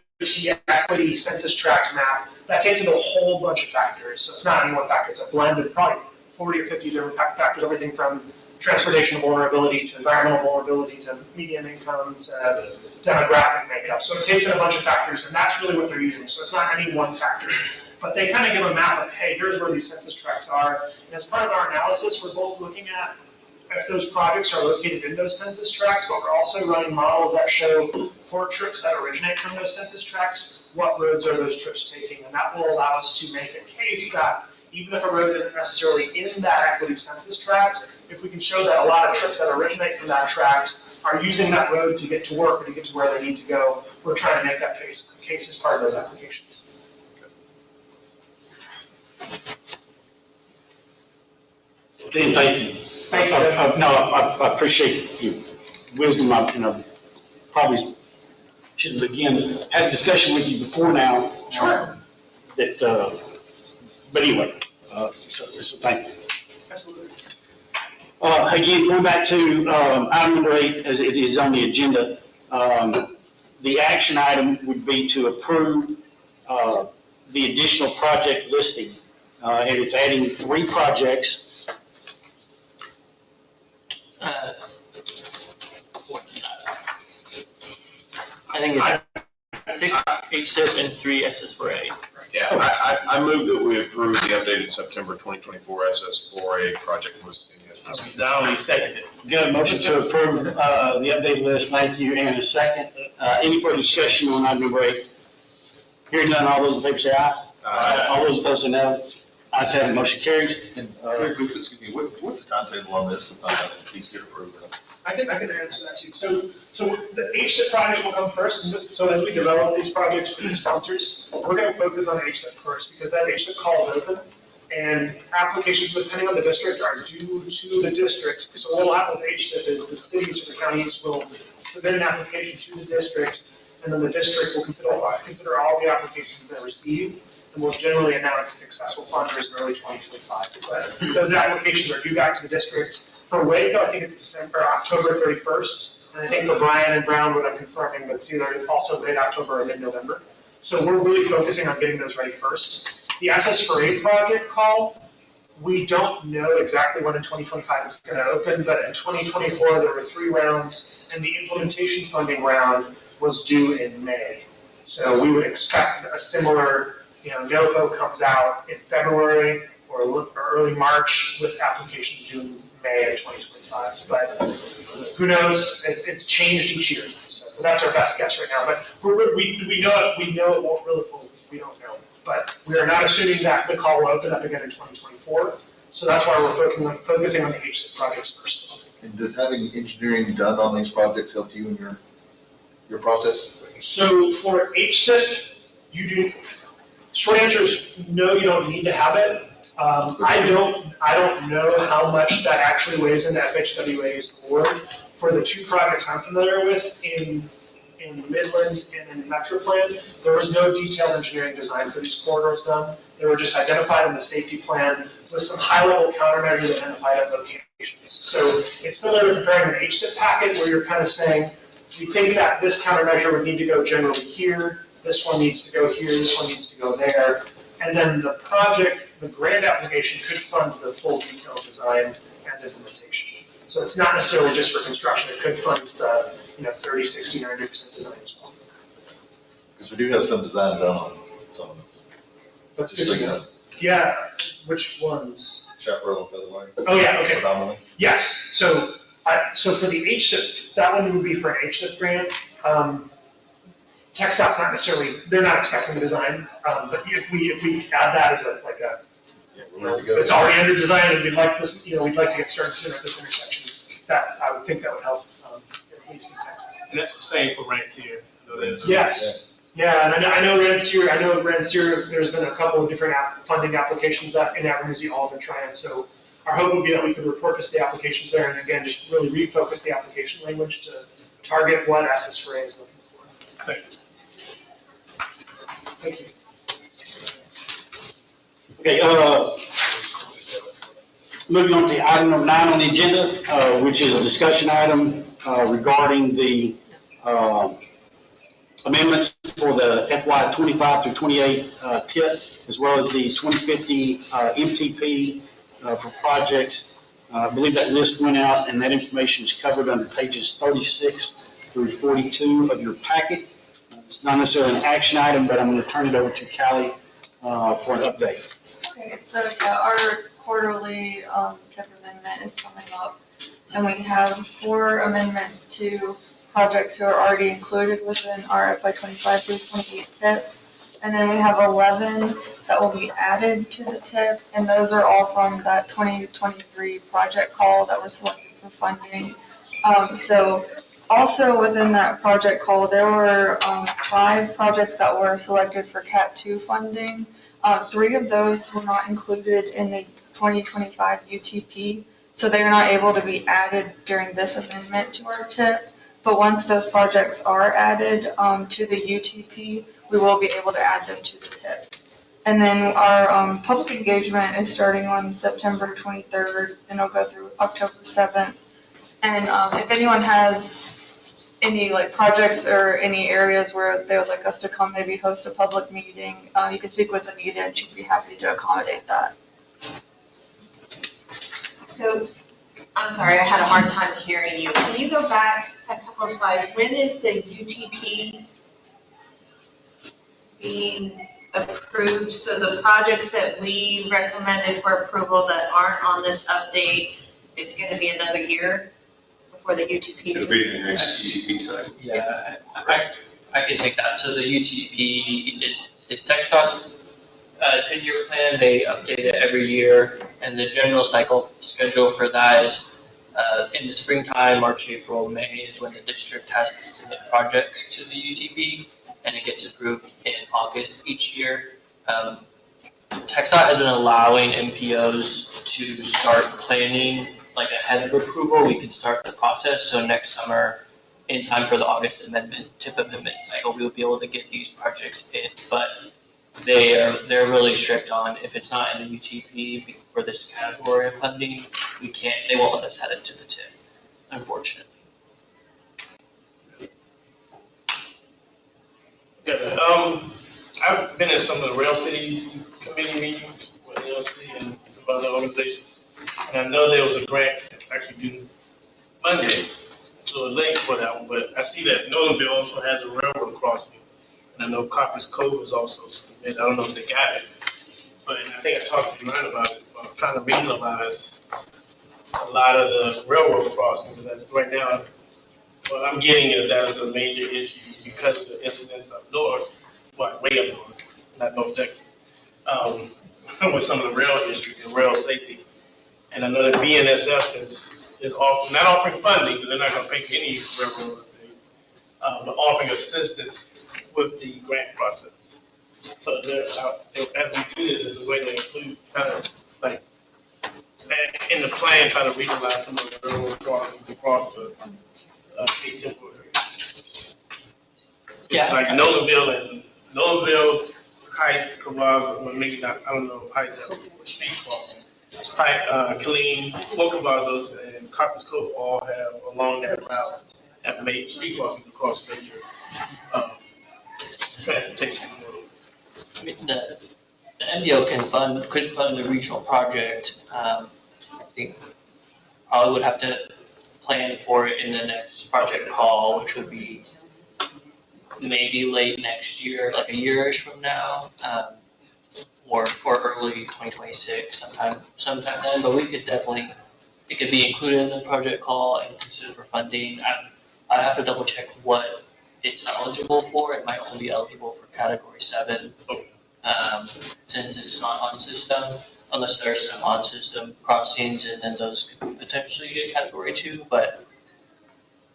Speaker 11: equity census tract map that takes into a whole bunch of factors. So it's not any one factor, it's a blend of probably 40 or 50 different factors, everything from transportation vulnerability to environmental vulnerability to median income to demographic makeup. So it takes in a bunch of factors, and that's really what they're using. So it's not any one factor. But they kind of give a map of, hey, here's where these census tracts are. And as part of our analysis, we're both looking at if those projects are located in those census tracts, but we're also running models that show for trips that originate from those census tracts, what roads are those trips taking. And that will allow us to make a case that even if a road isn't necessarily in that equity census tract, if we can show that a lot of trips that originate from that tract are using that road to get to work or to get to where they need to go, we're trying to make that case as part of those applications.
Speaker 3: Dan, thank you.
Speaker 11: Thank you.
Speaker 3: No, I appreciate your wisdom. Probably should have again had a discussion with you before now.
Speaker 11: Sure.
Speaker 3: But anyway, so thank you.
Speaker 11: Absolutely.
Speaker 3: Again, going back to item number 8, as it is on the agenda, the action item would be to approve the additional project listing. And it's adding 3 projects.
Speaker 4: I think it's 6 HSIP and 3 SS4A.
Speaker 6: Yeah, I move that we approve the updated September 2024 SS4A project listing.
Speaker 7: I only second it.
Speaker 3: Got a motion to approve the updated list, thank you, and a second. Any further discussion on item number 8? Hearing none, all those in favor say aye.
Speaker 6: Aye.
Speaker 3: All those opposed say no. Ayes have it, motion carries.
Speaker 12: And very quickly, excuse me, what's the timetable on this, if these get approved?
Speaker 11: I can answer that too. So the HSIP project will come first. So as we develop these projects for the sponsors, we're going to focus on HSIP first because that HSIP call is open. And applications, depending on the district, are due to the district. So what will happen with HSIP is the cities or the counties will submit an application to the district, and then the district will consider all the applications they receive, and will generally announce successful funders in early 2025. But those applications are due back to the district. For Waco, I think it's October 31st. And I think for Bryan and Brown, what I'm confirming, but it's either also mid-October or mid-November. So we're really focusing on getting those ready first. The SS4A project call, we don't know exactly when in 2025 it's going to open, but in 2024 there were 3 rounds, and the implementation funding round was due in May. So we would expect a similar, NOFO comes out in February or early March with applications due in May of 2025. But who knows? It's changed each year. So that's our best guess right now. But we know it won't really pull. We don't know. But we are not assuming that the call will open up again in 2024. So that's why we're focusing on the HSIP projects first.
Speaker 12: And does having engineering done on these projects help you in your process?
Speaker 11: So for HSIP, you do. Short answer is no, you don't need to have it. I don't know how much that actually weighs into FHWA's award. For the 2 projects I'm familiar with in Midland and in Metropolitan, there was no detailed engineering design for these corridors done. They were just identified in the safety plan with some high-level countermeasures identified at locations. So it's similar to comparing an HSIP packet where you're kind of saying, we think that this countermeasure would need to go generally here, this one needs to go here, this one needs to go there. And then the project, the grant application could fund the full detailed design and implementation. So it's not necessarily just for construction, it could fund the 30, 60, 90% design as well.
Speaker 12: Because we do have some design done on some of them.
Speaker 11: That's
Speaker 12: Just so you know,
Speaker 11: Yeah, which ones?
Speaker 12: Chaparral, by the way.
Speaker 11: Oh, yeah, okay.
Speaker 12: Predominantly.
Speaker 11: Yes, so for the HSIP, that one would be for an HSIP grant. TxDOT's not necessarily, they're not expecting the design, but if we add that as it's already under design and we'd like this, we'd like to get started sooner at this intersection, that I would think that would help at least in Texas.
Speaker 7: And that's the same for Rancier.
Speaker 11: Yes. Yeah, and I know Rancier, there's been a couple of different funding applications that in Avenue all have been trying. So our hope would be that we could repurpose the applications there and again, just really refocus the application language to target what SS4A is looking for.
Speaker 7: Thanks.
Speaker 11: Thank you.
Speaker 3: Okay, Moving on to item number 9 on the agenda, which is a discussion item regarding the amendments for the FY 25 through 28 TIP, as well as the 2050 MTP for projects. I believe that list went out, and that information is covered under pages 36 through 42 of your packet. It's not necessarily an action item, but I'm going to turn it over to Callie for an update.
Speaker 13: Okay, so yeah, our quarterly TIP amendment is coming up, and we have 4 amendments to projects who are already included within our FY 25 through 28 TIP. And then we have 11 that will be added to the TIP, and those are all from that 2023 project call that were selected for funding. So also within that project call, there were 5 projects that were selected for CAT 2 funding. 3 of those were not included in the 2025 UTP, so they are not able to be added during this amendment to our TIP. But once those projects are added to the UTP, we will be able to add them to the TIP. And then our public engagement is starting on September 23rd, and it'll go through October 7th. And if anyone has any projects or any areas where they would like us to come maybe host a public meeting, you can speak with Anita, and she'd be happy to accommodate that.
Speaker 14: So, I'm sorry, I had a hard time hearing you. Can you go back a couple of slides? When is the UTP being approved? So the projects that we recommended for approval that aren't on this update, it's going to be another year before the UTP is.
Speaker 9: It'll be the next UTP cycle.
Speaker 4: Yeah, I can take that. So the UTP is TxDOT's 10-year plan. They update it every year, and the general cycle schedule for that is in the springtime, March, April, May is when the district has to submit projects to the UTP, and it gets approved in August each year. TxDOT has been allowing MPOs to start planning ahead of approval. We can start the process. So next summer, in time for the August TIP amendment cycle, we will be able to get these projects in. But they're really strict on if it's not in the UTP for this category of funding, they won't let us add it to the TIP, unfortunately.
Speaker 7: Yeah, I've been in some of the rail cities committee meetings with LC and some other organizations, and I know there was a grant that's actually due Monday, so late for that one, but I see that Nolanville also has a railroad crossing, and I know Copper's Cove was also submitted. I don't know if they got it, but I think I talked to Ryan about it. I'm trying to regionalize a lot of the railroad crossings, because right now, what I'm getting is that is a major issue because of the incidents up north, way up north, not North Texas, with some of the rail issues and rail safety. And I know that BNSF is not offering funding, because they're not going to pay for any railroad updates, but offering assistance with the grant process. So as we do this, there's a way to include in the plan, try to regionalize some of the railroad crossings across the KTMPO area.
Speaker 4: Yeah.
Speaker 7: Like Nolanville, Heights, Cavazo, well, maybe not, I don't know if Heights have a street crossing. Killeen, Cavazos, and Copper's Cove all have, along that route, have made street crossings across major transportation.
Speaker 4: I mean, the MDO could fund a regional project. I think probably would have to plan for it in the next project call, which would be maybe late next year, like a year-ish from now, or early 2026, sometime then. But we could definitely, it could be included in the project call and considered for funding. I have to double check what it's eligible for. It might only be eligible for category 7, since it's not on system, unless there's some on system crossings, and then those could potentially get category 2. But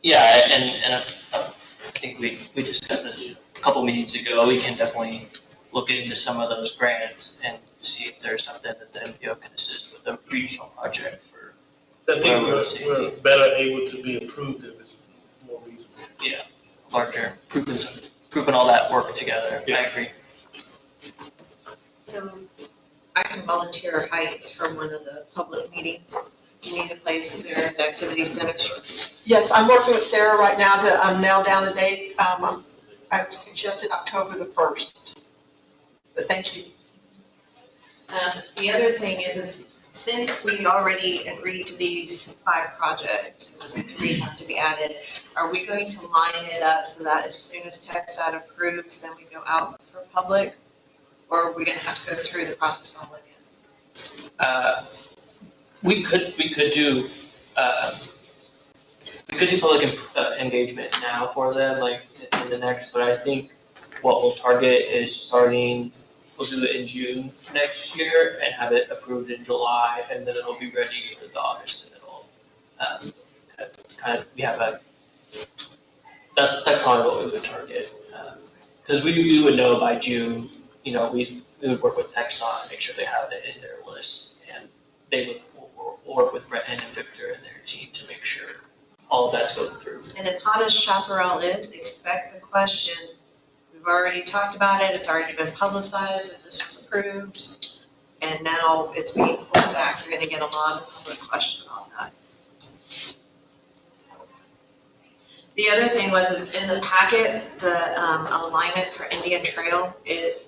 Speaker 4: yeah, and I think we discussed this a couple meetings ago. We can definitely look into some of those grants and see if there's something that the MPO can assist with a regional project for.
Speaker 7: I think we're better able to be approved if it's more reasonable.
Speaker 4: Yeah, larger, grouping all that work together. Yeah. I agree.
Speaker 14: So I can volunteer Heights for one of the public meetings. You need a place there at the activity center.
Speaker 5: Yes, I'm working with Sarah right now to nail down a date. I've suggested October the 1st. But thank you.
Speaker 14: The other thing is since we already agreed to these 5 projects, the 3 have to be added, are we going to line it up so that as soon as TxDOT approves, then we go out for public? Or are we gonna have to go through the process all again?
Speaker 4: We could do public engagement now for them, like in the next, but I think what we'll target is we'll do it in June next year and have it approved in July, and then it'll be ready for the August submittal. That's probably what we would target. Because we would know by June, we would work with TxDOT and make sure they have it in their list, and they would work with Brenton and Victor and their team to make sure all of that's going through.
Speaker 14: And as hot as Chaparral is, expect the question. We've already talked about it, it's already been publicized that this was approved, and now it's being pulled back. You're gonna get a lot of public question on that. The other thing is in the packet, the alignment for Indian Trail, it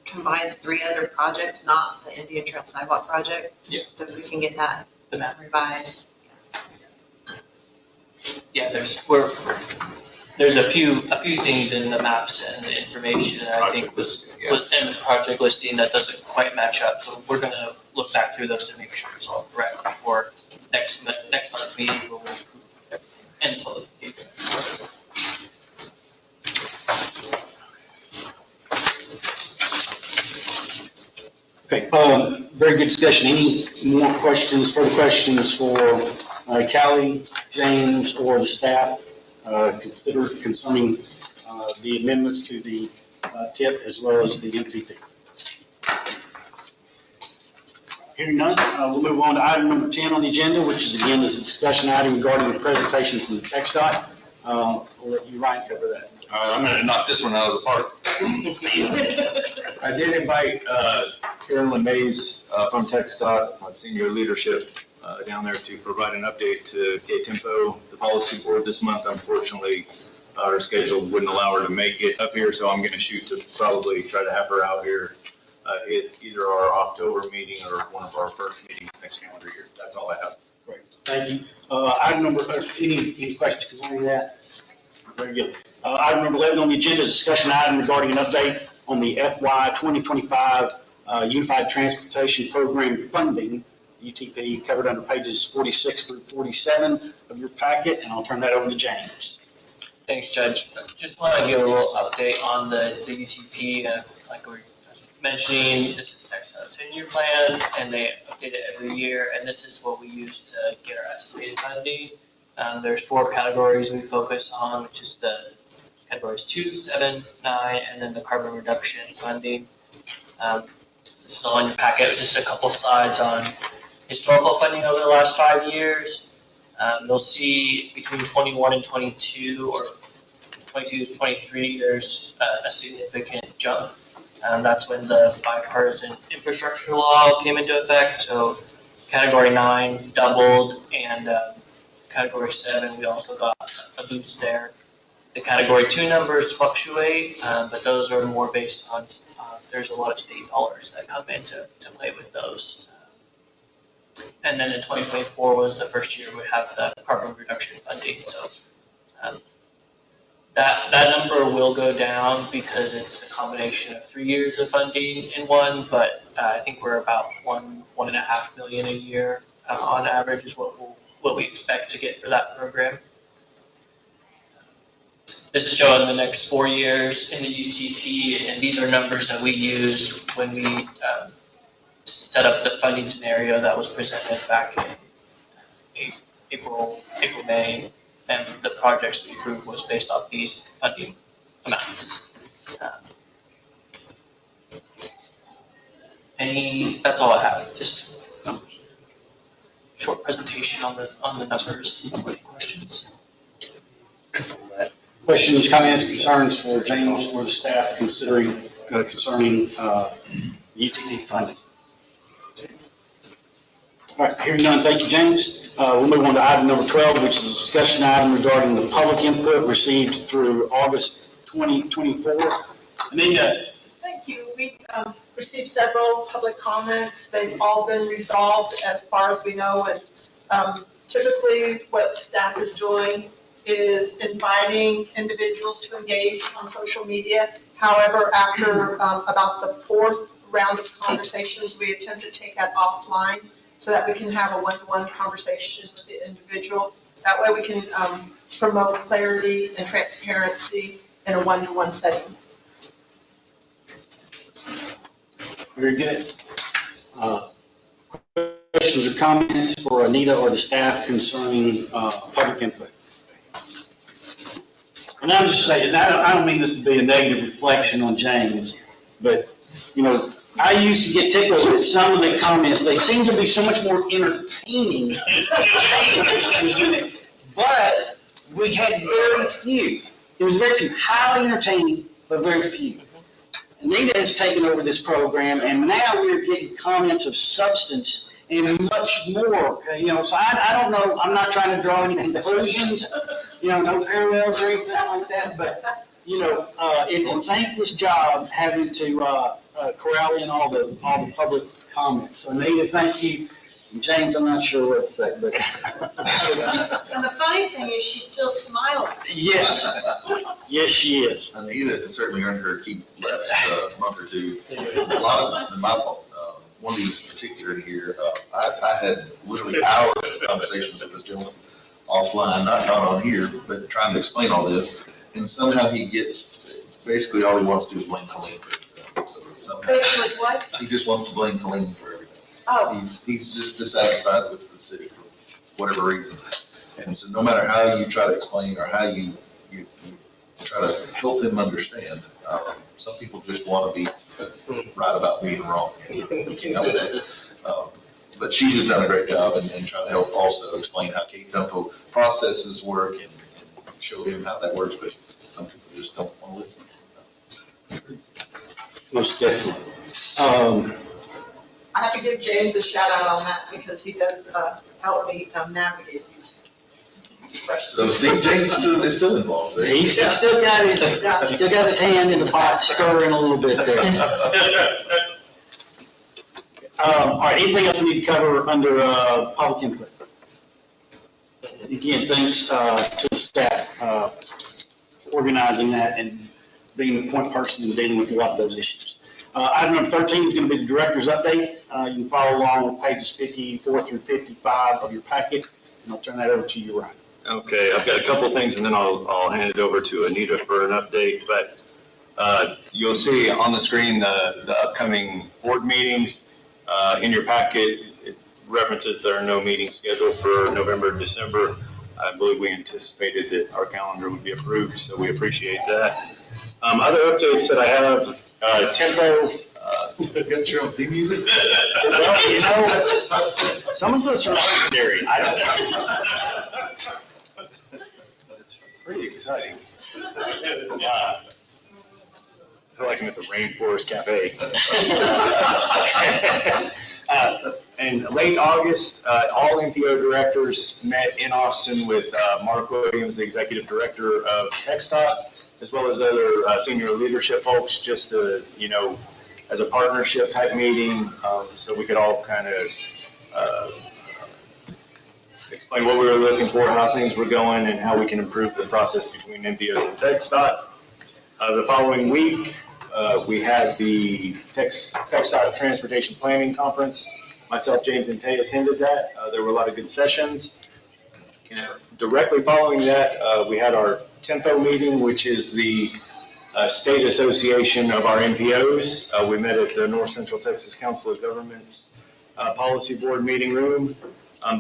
Speaker 14: combines 3 other projects, not the Indian Trail sidewalk project.
Speaker 4: Yeah.
Speaker 14: So if we can get that revised.
Speaker 4: Yeah, there's a few things in the maps and the information that I think was in the project listing that doesn't quite match up. So we're gonna look back through those to make sure it's all correct before next month's meeting we'll approve everything and public engagement.
Speaker 3: Okay, very good discussion. Any more questions, further questions for Callie, James, or the staff concerning the amendments to the TIP as well as the MTP? Hearing none, we'll move on to item number 10 on the agenda, which is again is a discussion item regarding the presentation from the TxDOT. I'll let you, Ryan, cover that.
Speaker 6: I'm gonna knock this one out of the park. I did invite Carolyn Mays from TxDOT, senior leadership down there to provide an update to KTMPO, the policy board this month. Unfortunately, our schedule wouldn't allow her to make it up here, so I'm gonna shoot to probably try to have her out here at either our October meeting or one of our first meetings next calendar year. That's all I have.
Speaker 3: Great, thank you. Item number, any questions concerning that? Very good. Item number 11 on the agenda is a discussion item regarding an update on the FY 2025 Unified Transportation Program funding, UTP, covered under pages 46 through 47 of your packet, and I'll turn that over to James.
Speaker 4: Thanks, Judge. Just want to give a little update on the UTP. Like we were mentioning, this is TxDOT's 10-year plan, and they update it every year, and this is what we use to get our estimated funding. There's 4 categories we focus on, which is the categories 2, 7, 9, and then the carbon reduction funding. This is all in your packet, just a couple slides on historical funding over the last 5 years. You'll see between 21 and 22, or 22 to 23, there's a significant jump. That's when the bipartisan infrastructure law came into effect. So category 9 doubled, and category 7, we also got a boost there. The category 2 numbers fluctuate, but those are more based on, there's a lot of state dollars that come in to play with those. And then in 2024 was the first year we have the carbon reduction funding. So that number will go down because it's a combination of 3 years of funding in one, but I think we're about $1.5 million a year on average is what we expect to get for that program. This is showing the next 4 years in the UTP, and these are numbers that we used when we set up the funding scenario that was presented back in April, May, and the projects we approved was based off these funding amounts. That's all I have. Just a short presentation on the numbers. Any questions?
Speaker 3: Questions, comments, concerns for James or the staff concerning UTP funding? All right, hearing none, thank you, James. We'll move on to item number 12, which is a discussion item regarding the public input received through August 2024. Anita?
Speaker 5: Thank you. We received several public comments. They've all been resolved as far as we know. And typically what staff is doing is inviting individuals to engage on social media. However, after about the fourth round of conversations, we attempt to take that offline so that we can have a one-to-one conversation with the individual. That way we can promote clarity and transparency in a one-to-one setting.
Speaker 3: Very good. Questions or comments for Anita or the staff concerning public input? And I'm just saying, I don't mean this to be a negative reflection on James, but, you know, I used to get tickled at some of the comments. They seem to be so much more entertaining. But we had very few. It was very few, highly entertaining, but very few. Anita has taken over this program, and now we're getting comments of substance and much more. You know, so I don't know. I'm not trying to draw any conclusions. You know, no parallels or anything like that. But you know, it's a thankless job having to corral in all the public comments. So Anita, thank you. And James, I'm not sure what to say, but.
Speaker 8: And the funny thing is, she's still smiling.
Speaker 3: Yes, yes, she is.
Speaker 12: Anita has certainly earned her keep last month or two. A lot of it's been my fault. One of these particular here, I had literally hours of conversations with this gentleman offline, not on here, but trying to explain all this. And somehow he gets, basically all he wants to do is blame Killeen for everything. So somehow
Speaker 8: Basically what?
Speaker 12: he just wants to blame Killeen for everything.
Speaker 8: Oh.
Speaker 12: He's just dissatisfied with the city for whatever reason. And so no matter how you try to explain or how you try to help them understand, some people just want to be right about being wrong. And you can't help that. But she has done a great job in trying to help also explain how KTMPO processes work and show him how that works, but some people just don't want to listen.
Speaker 3: Most definitely.
Speaker 5: I have to give James a shout out on that because he does help me navigate these questions.
Speaker 12: So see, James is still involved. Right?
Speaker 3: He's still got his hand in the pot, stirring a little bit there. All right, anything else we need to cover under public input? Again, thanks to the staff organizing that and being the point person and dealing with a lot of those issues. Item number 13 is going to be the director's update. You can follow along with pages 54 through 55 of your packet, and I'll turn that over to you, Ryan.
Speaker 6: Okay, I've got a couple things, and then I'll hand it over to Anita for an update. But you'll see on the screen the upcoming board meetings. In your packet, it references there are no meetings scheduled for November and December. I believe we anticipated that our calendar would be approved, so we appreciate that. Other updates that I have, Tempo.
Speaker 12: Got your own theme music?
Speaker 6: Well, you know, some of us are legendary. I don't know. It's pretty exciting. I feel like I'm at the Rainforest Cafe. In late August, all NPO directors met in Austin with Mark Williams, the executive director of TxDOT, as well as other senior leadership folks, just to, you know, as a partnership type meeting, so we could all kind of explain what we were looking for, how things were going, and how we can improve the process between NPO and TxDOT. The following week, we had the TxDOT Transportation Planning Conference. Myself, James, and Tay attended that. There were a lot of good sessions. You know, directly following that, we had our TPPB meeting, which is the state association of our NPOs. We met at the North Central Texas Council of Governments Policy Board meeting room.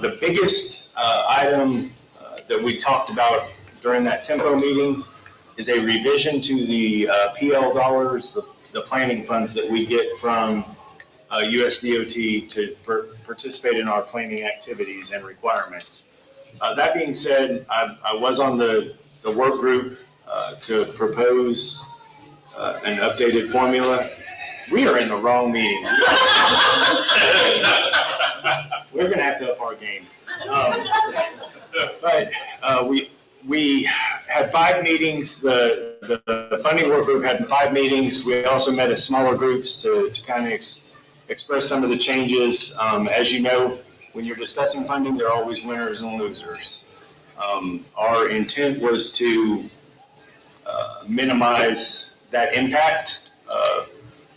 Speaker 6: The biggest item that we talked about during that TPPB meeting is a revision to the PL dollars, the planning funds that we get from USDOT to participate in our planning activities and requirements. That being said, I was on the work group to propose an updated formula. We are in the wrong meeting. we're gonna have to up our game. But we had 5 meetings, the funding work group had 5 meetings. We also met as smaller groups to kind of express some of the changes. As you know, when you're discussing funding, there are always winners and losers. Our intent was to minimize that impact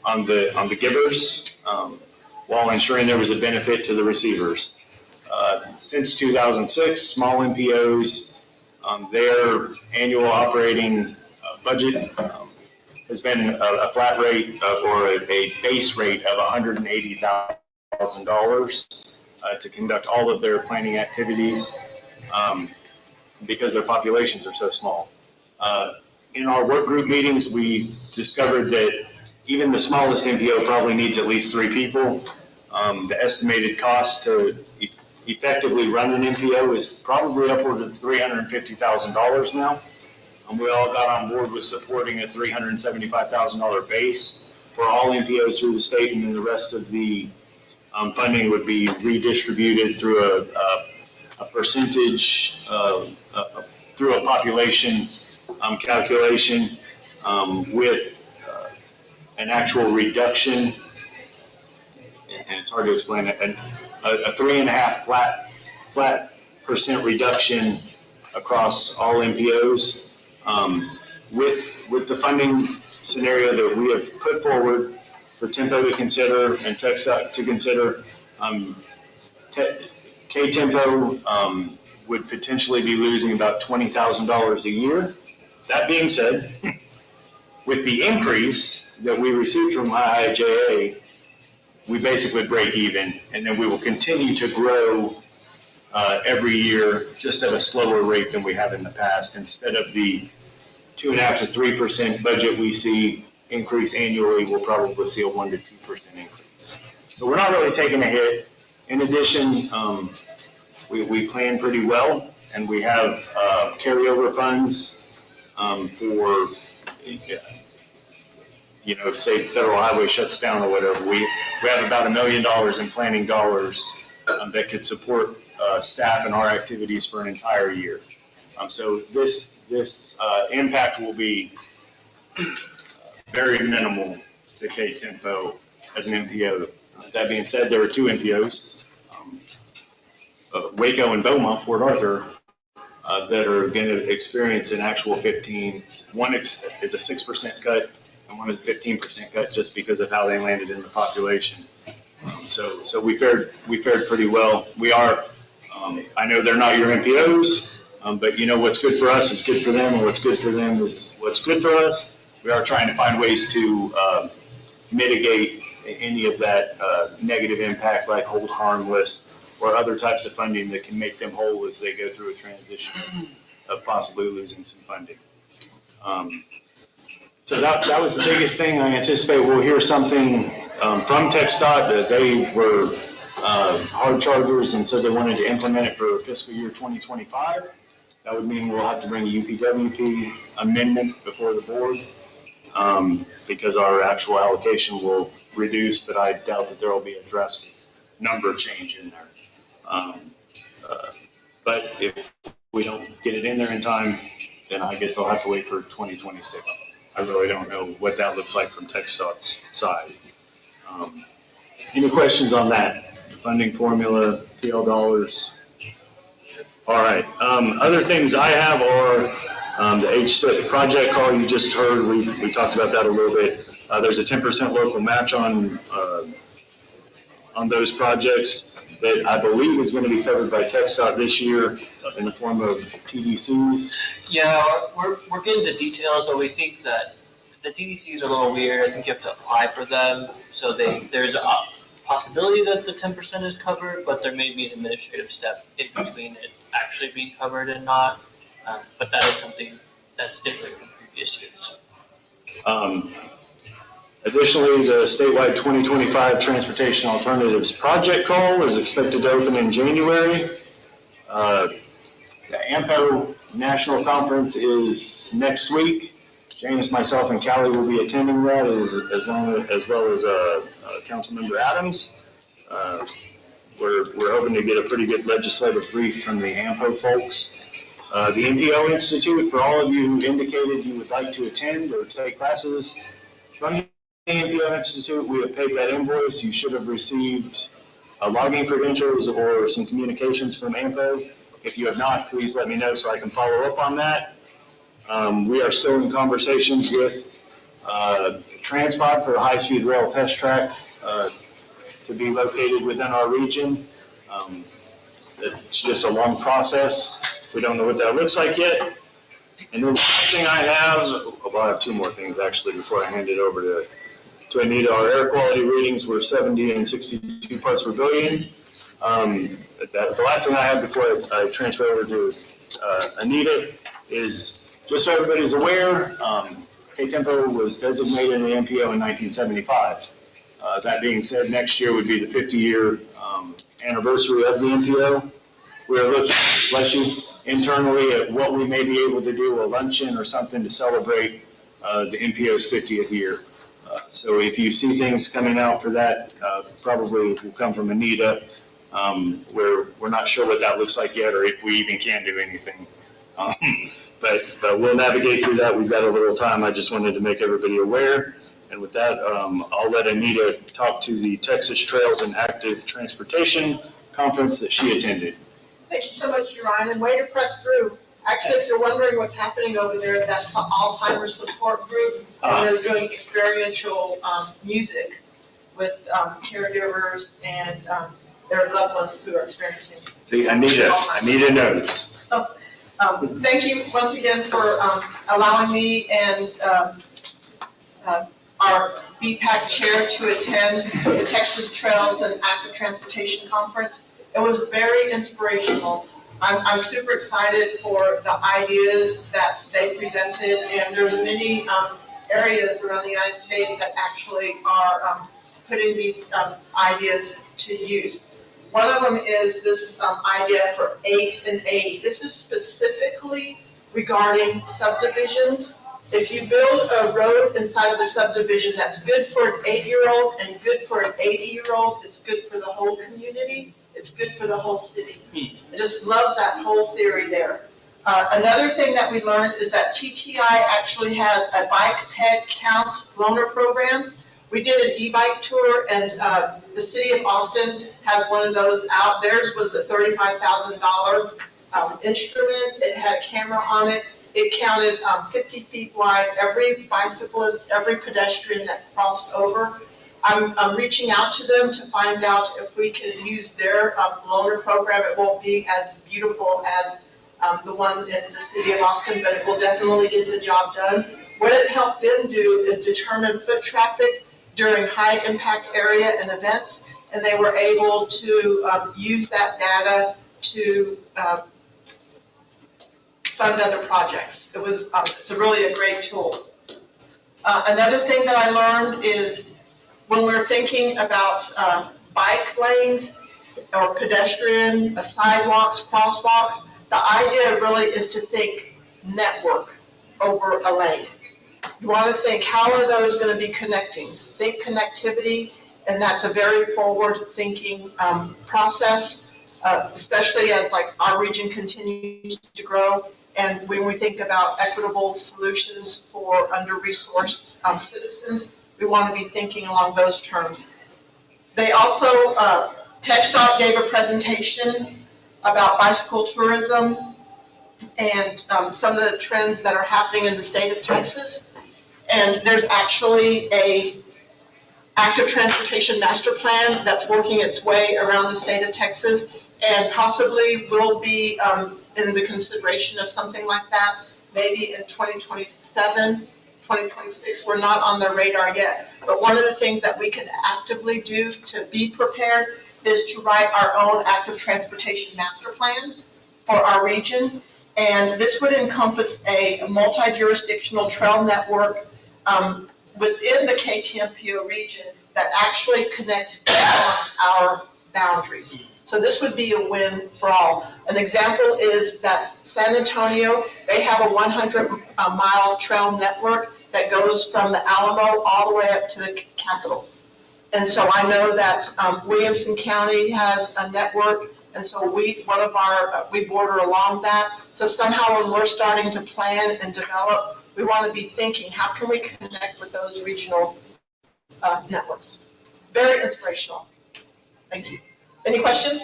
Speaker 6: on the givers while ensuring there was a benefit to the receivers. Since 2006, small MPOs, their annual operating budget has been a flat rate or a base rate of $180,000 to conduct all of their planning activities because their populations are so small. In our work group meetings, we discovered that even the smallest MPO probably needs at least 3 people. The estimated cost to effectively run an MPO is probably upward of $350,000 now. And we all got on board with supporting a $375,000 base for all MPOs through the state, and then the rest of the funding would be redistributed through a percentage, through a population calculation with an actual reduction, and it's hard to explain it, a 3.5 flat percent reduction across all MPOs. With the funding scenario that we have put forward for TEMPO to consider and TxDOT to consider, KTMPO would potentially be losing about $20,000 a year. That being said, with the increase that we received from IIJA, we basically break even, and then we will continue to grow every year, just at a slower rate than we have in the past. Instead of the 2.5 to 3% budget we see increase annually, we'll probably see a 1 to 2% increase. So we're not really taking a hit. In addition, we plan pretty well, and we have carryover funds for, say federal highway shuts down or whatever. We have about $1 million in planning dollars that could support staff and our activities for an entire year. So this impact will be very minimal to KTMPO as an MPO. That being said, there are 2 MPOs, Waco and Beaumont, Fort Arthur, that are going to experience an actual 15. One is a 6% cut, and one is a 15% cut, just because of how they landed in the population. So we fared pretty well. We are. I know they're not your MPOs, but what's good for us is good for them, and what's good for them is what's good for us. We are trying to find ways to mitigate any of that negative impact, like hold harmless or other types of funding that can make them whole as they go through a transition of possibly losing some funding. So that was the biggest thing. I anticipate we'll hear something from TxDOT that they were hard chargers and said they wanted to implement it for fiscal year 2025. That would mean we'll have to bring a UPWP amendment before the board because our actual allocation will reduce, but I doubt that there will be a drastic number change in there. But if we don't get it in there in time, then I guess I'll have to wait for 2026. I really don't know what that looks like from TxDOT's side. Any questions on that? Funding formula, PL dollars? All right. Other things I have are the HSIP project call you just heard. We talked about that a little bit. There's a 10% local match on those projects that I believe is going to be covered by TxDOT this year in the form of TDCs.
Speaker 4: Yeah, we're getting the details, but we think that the TDCs are a little weird. I think you have to apply for them. So there's a possibility that the 10% is covered, but there may be an administrative step in between it actually being covered and not. But that is something that's different from previous years.
Speaker 6: Additionally, the statewide 2025 Transportation Alternatives Project Call is expected to open in January. The AMPO National Conference is next week. James, myself, and Callie will be attending that, as well as Councilmember Adams. we're hoping to get a pretty good legislative brief from the AMPO folks. The NPO Institute, for all of you who indicated you would like to attend or take classes from the NPO Institute, we have paid that invoice. You should have received login credentials or some communications from AMPO. If you have not, please let me know so I can follow up on that. We are still in conversations with Transpod for a high-speed rail test track to be located within our region. It's just a long process. We don't know what that looks like yet. And then the last thing I have, well, I have two more things actually before I hand it over to Anita. Our air quality readings were 70 and 62 parts per billion. The last thing I have before I transfer over to Anita is, just so everybody's aware, KTMPO was designated an MPO in 1975. That being said, next year would be the 50-year anniversary of the MPO. We're looking, bless you, internally at what we may be able to do, a luncheon or something to celebrate the MPO's 50th year. So if you see things coming out for that, probably will come from Anita. We're not sure what that looks like yet, or if we even can do anything. But we'll navigate through that. We've got a little time. I just wanted to make everybody aware. And with that, I'll let Anita talk to the Texas Trails and Active Transportation Conference that she attended.
Speaker 5: Thank you so much, Ryan, and way to press through. Actually, if you're wondering what's happening over there, that's the Alzheimer's support group, and they're doing experiential music with caregivers and their loved ones who are experiencing.
Speaker 6: See, Anita knows.
Speaker 5: So, thank you once again for allowing me and our BPAC chair to attend the Texas Trails and Active Transportation Conference. It was very inspirational. I'm super excited for the ideas that they presented, and there's many areas around the United States that actually are putting these ideas to use. One of them is this idea for 8 and 80. This is specifically regarding subdivisions. If you build a road inside of a subdivision that's good for an 8-year-old and good for an 80-year-old, it's good for the whole community. It's good for the whole city. I just love that whole theory there. Another thing that we learned is that TTI actually has a bike head count loaner program. We did an e-bike tour, and the city of Austin has one of those out. Theirs was a $35,000 instrument. It had a camera on it. It counted 50 feet wide, every bicyclist, every pedestrian that crossed over. I'm reaching out to them to find out if we can use their loaner program. It won't be as beautiful as the one in the city of Austin, but it will definitely get the job done. What it helped them do is determine foot traffic during high impact area and events, and they were able to use that data to fund other projects. It's really a great tool. Another thing that I learned is when we're thinking about bike lanes or pedestrian sidewalks, crosswalks, the idea really is to think network over a lane. You want to think, how are those going to be connecting? Think connectivity, and that's a very forward-thinking process, especially as like our region continues to grow. And when we think about equitable solutions for under-resourced citizens, we want to be thinking along those terms. They also, TxDOT gave a presentation about bicycle tourism and some of the trends that are happening in the state of Texas. And there's actually a active transportation master plan that's working its way around the state of Texas and possibly will be in the consideration of something like that, maybe in 2027, 2026. We're not on the radar yet. But one of the things that we can actively do to be prepared is to write our own active transportation master plan for our region. And this would encompass a multi-jurisdictional trail network within the KTMPO region that actually connects our boundaries. So this would be a win for all. An example is that San Antonio, they have a 100-mile trail network that goes from the Alamo all the way up to the Capitol. And so I know that Williamson County has a network, and so we border along that. So somehow when we're starting to plan and develop, we want to be thinking, how can we connect with those regional networks? Very inspirational. Thank you. Any questions?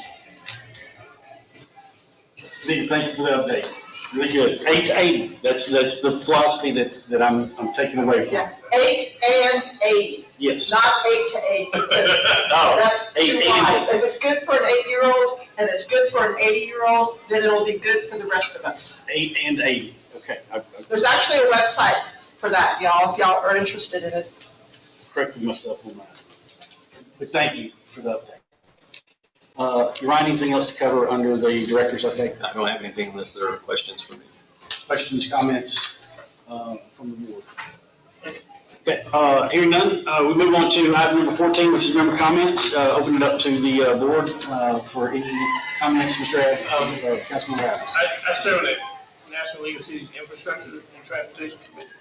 Speaker 3: Thank you for the update. Really good. 8 to 80. That's the philosophy that I'm taking away from.
Speaker 5: Yeah, 8 and 80.
Speaker 3: Yes.
Speaker 5: Not 8 to 80.
Speaker 3: Oh,
Speaker 5: That's
Speaker 3: 8
Speaker 5: too
Speaker 3: and
Speaker 5: wide.
Speaker 3: 80.
Speaker 5: If it's good for an 8-year-old and it's good for an 80-year-old, then it'll be good for the rest of us.
Speaker 3: 8 and 80. Okay.
Speaker 5: There's actually a website for that, y'all, if y'all are interested in it.
Speaker 3: Corrected myself on that. But thank you for the update. Ryan, anything else to cover under the director's update?
Speaker 6: I don't have anything unless there are questions for me.
Speaker 3: Questions, comments from the board? Okay, hearing none, we move on to item number 14, which is member comments. Open it up to the board for any comments, Mr. Adams, Councilman Adams.
Speaker 7: I serve on the National League of Cities Infrastructure and Transportation Committee.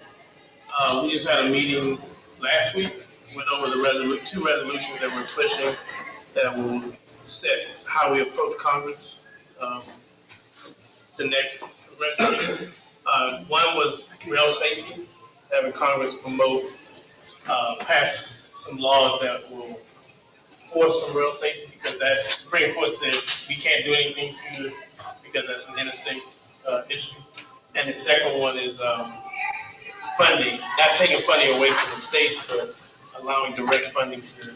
Speaker 7: We just had a meeting last week, went over the two resolutions that we're pushing that will set how we approach Congress the next resolution. One was rail safety, having Congress promote, pass some laws that will force some rail safety, because that Supreme Court said we can't do anything to it because that's an interstate issue. And the second one is funding, not taking funding away from the states, but allowing direct funding to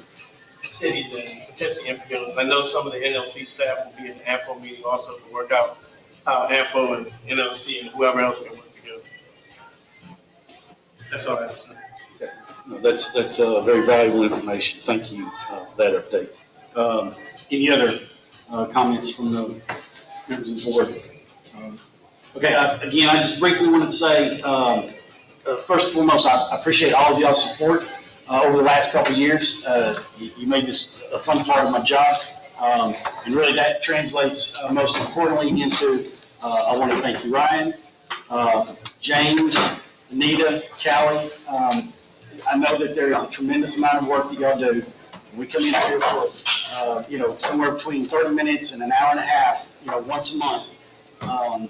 Speaker 7: cities and potentially MPOs. I know some of the NLC staff will be in the AMPO meeting also to work out how AMPO and NLC and whoever else can work together. That's all I have to say.
Speaker 3: Okay. No, that's very valuable information. Thank you for that update. Any other comments from the members of the board? Okay, again, I just briefly wanted to say, first and foremost, I appreciate all of y'all's support over the last couple of years. You made this a fun part of my job, and really that translates most importantly into, I want to thank you, Ryan, James, Anita, Callie. I know that there is a tremendous amount of work that y'all do. We come in here for, somewhere between 30 minutes and an hour and a half, once a month, and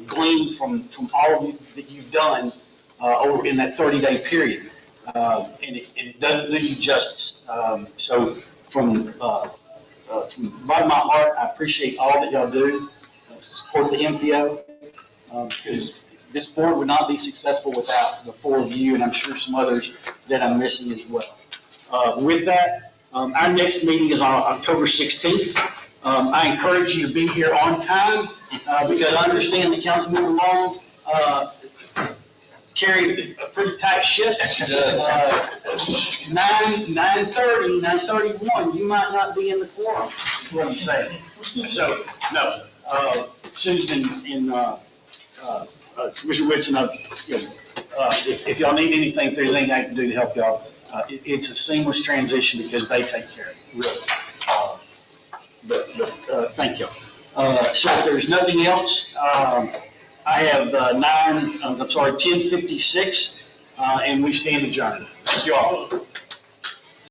Speaker 3: glean from all of you that you've done over in that 30-day period. And it doesn't do you justice. So from the bottom of my heart, I appreciate all that y'all do to support the MPO, because this board would not be successful without the four of you, and I'm sure some others that I'm missing as well. With that, our next meeting is on October 16th. I encourage you to be here on time, because I understand that Councilmember Long carried a pretty tight ship. 9:31, you might not be in the quorum, is what I'm saying. So, no, Susan and Commissioner Whitson, if y'all need anything, if there's anything I can do to help y'all, it's a seamless transition because they take care of it, really. But thank y'all. So if there's nothing else, I have 10:56, and we stand adjourned. Thank you all.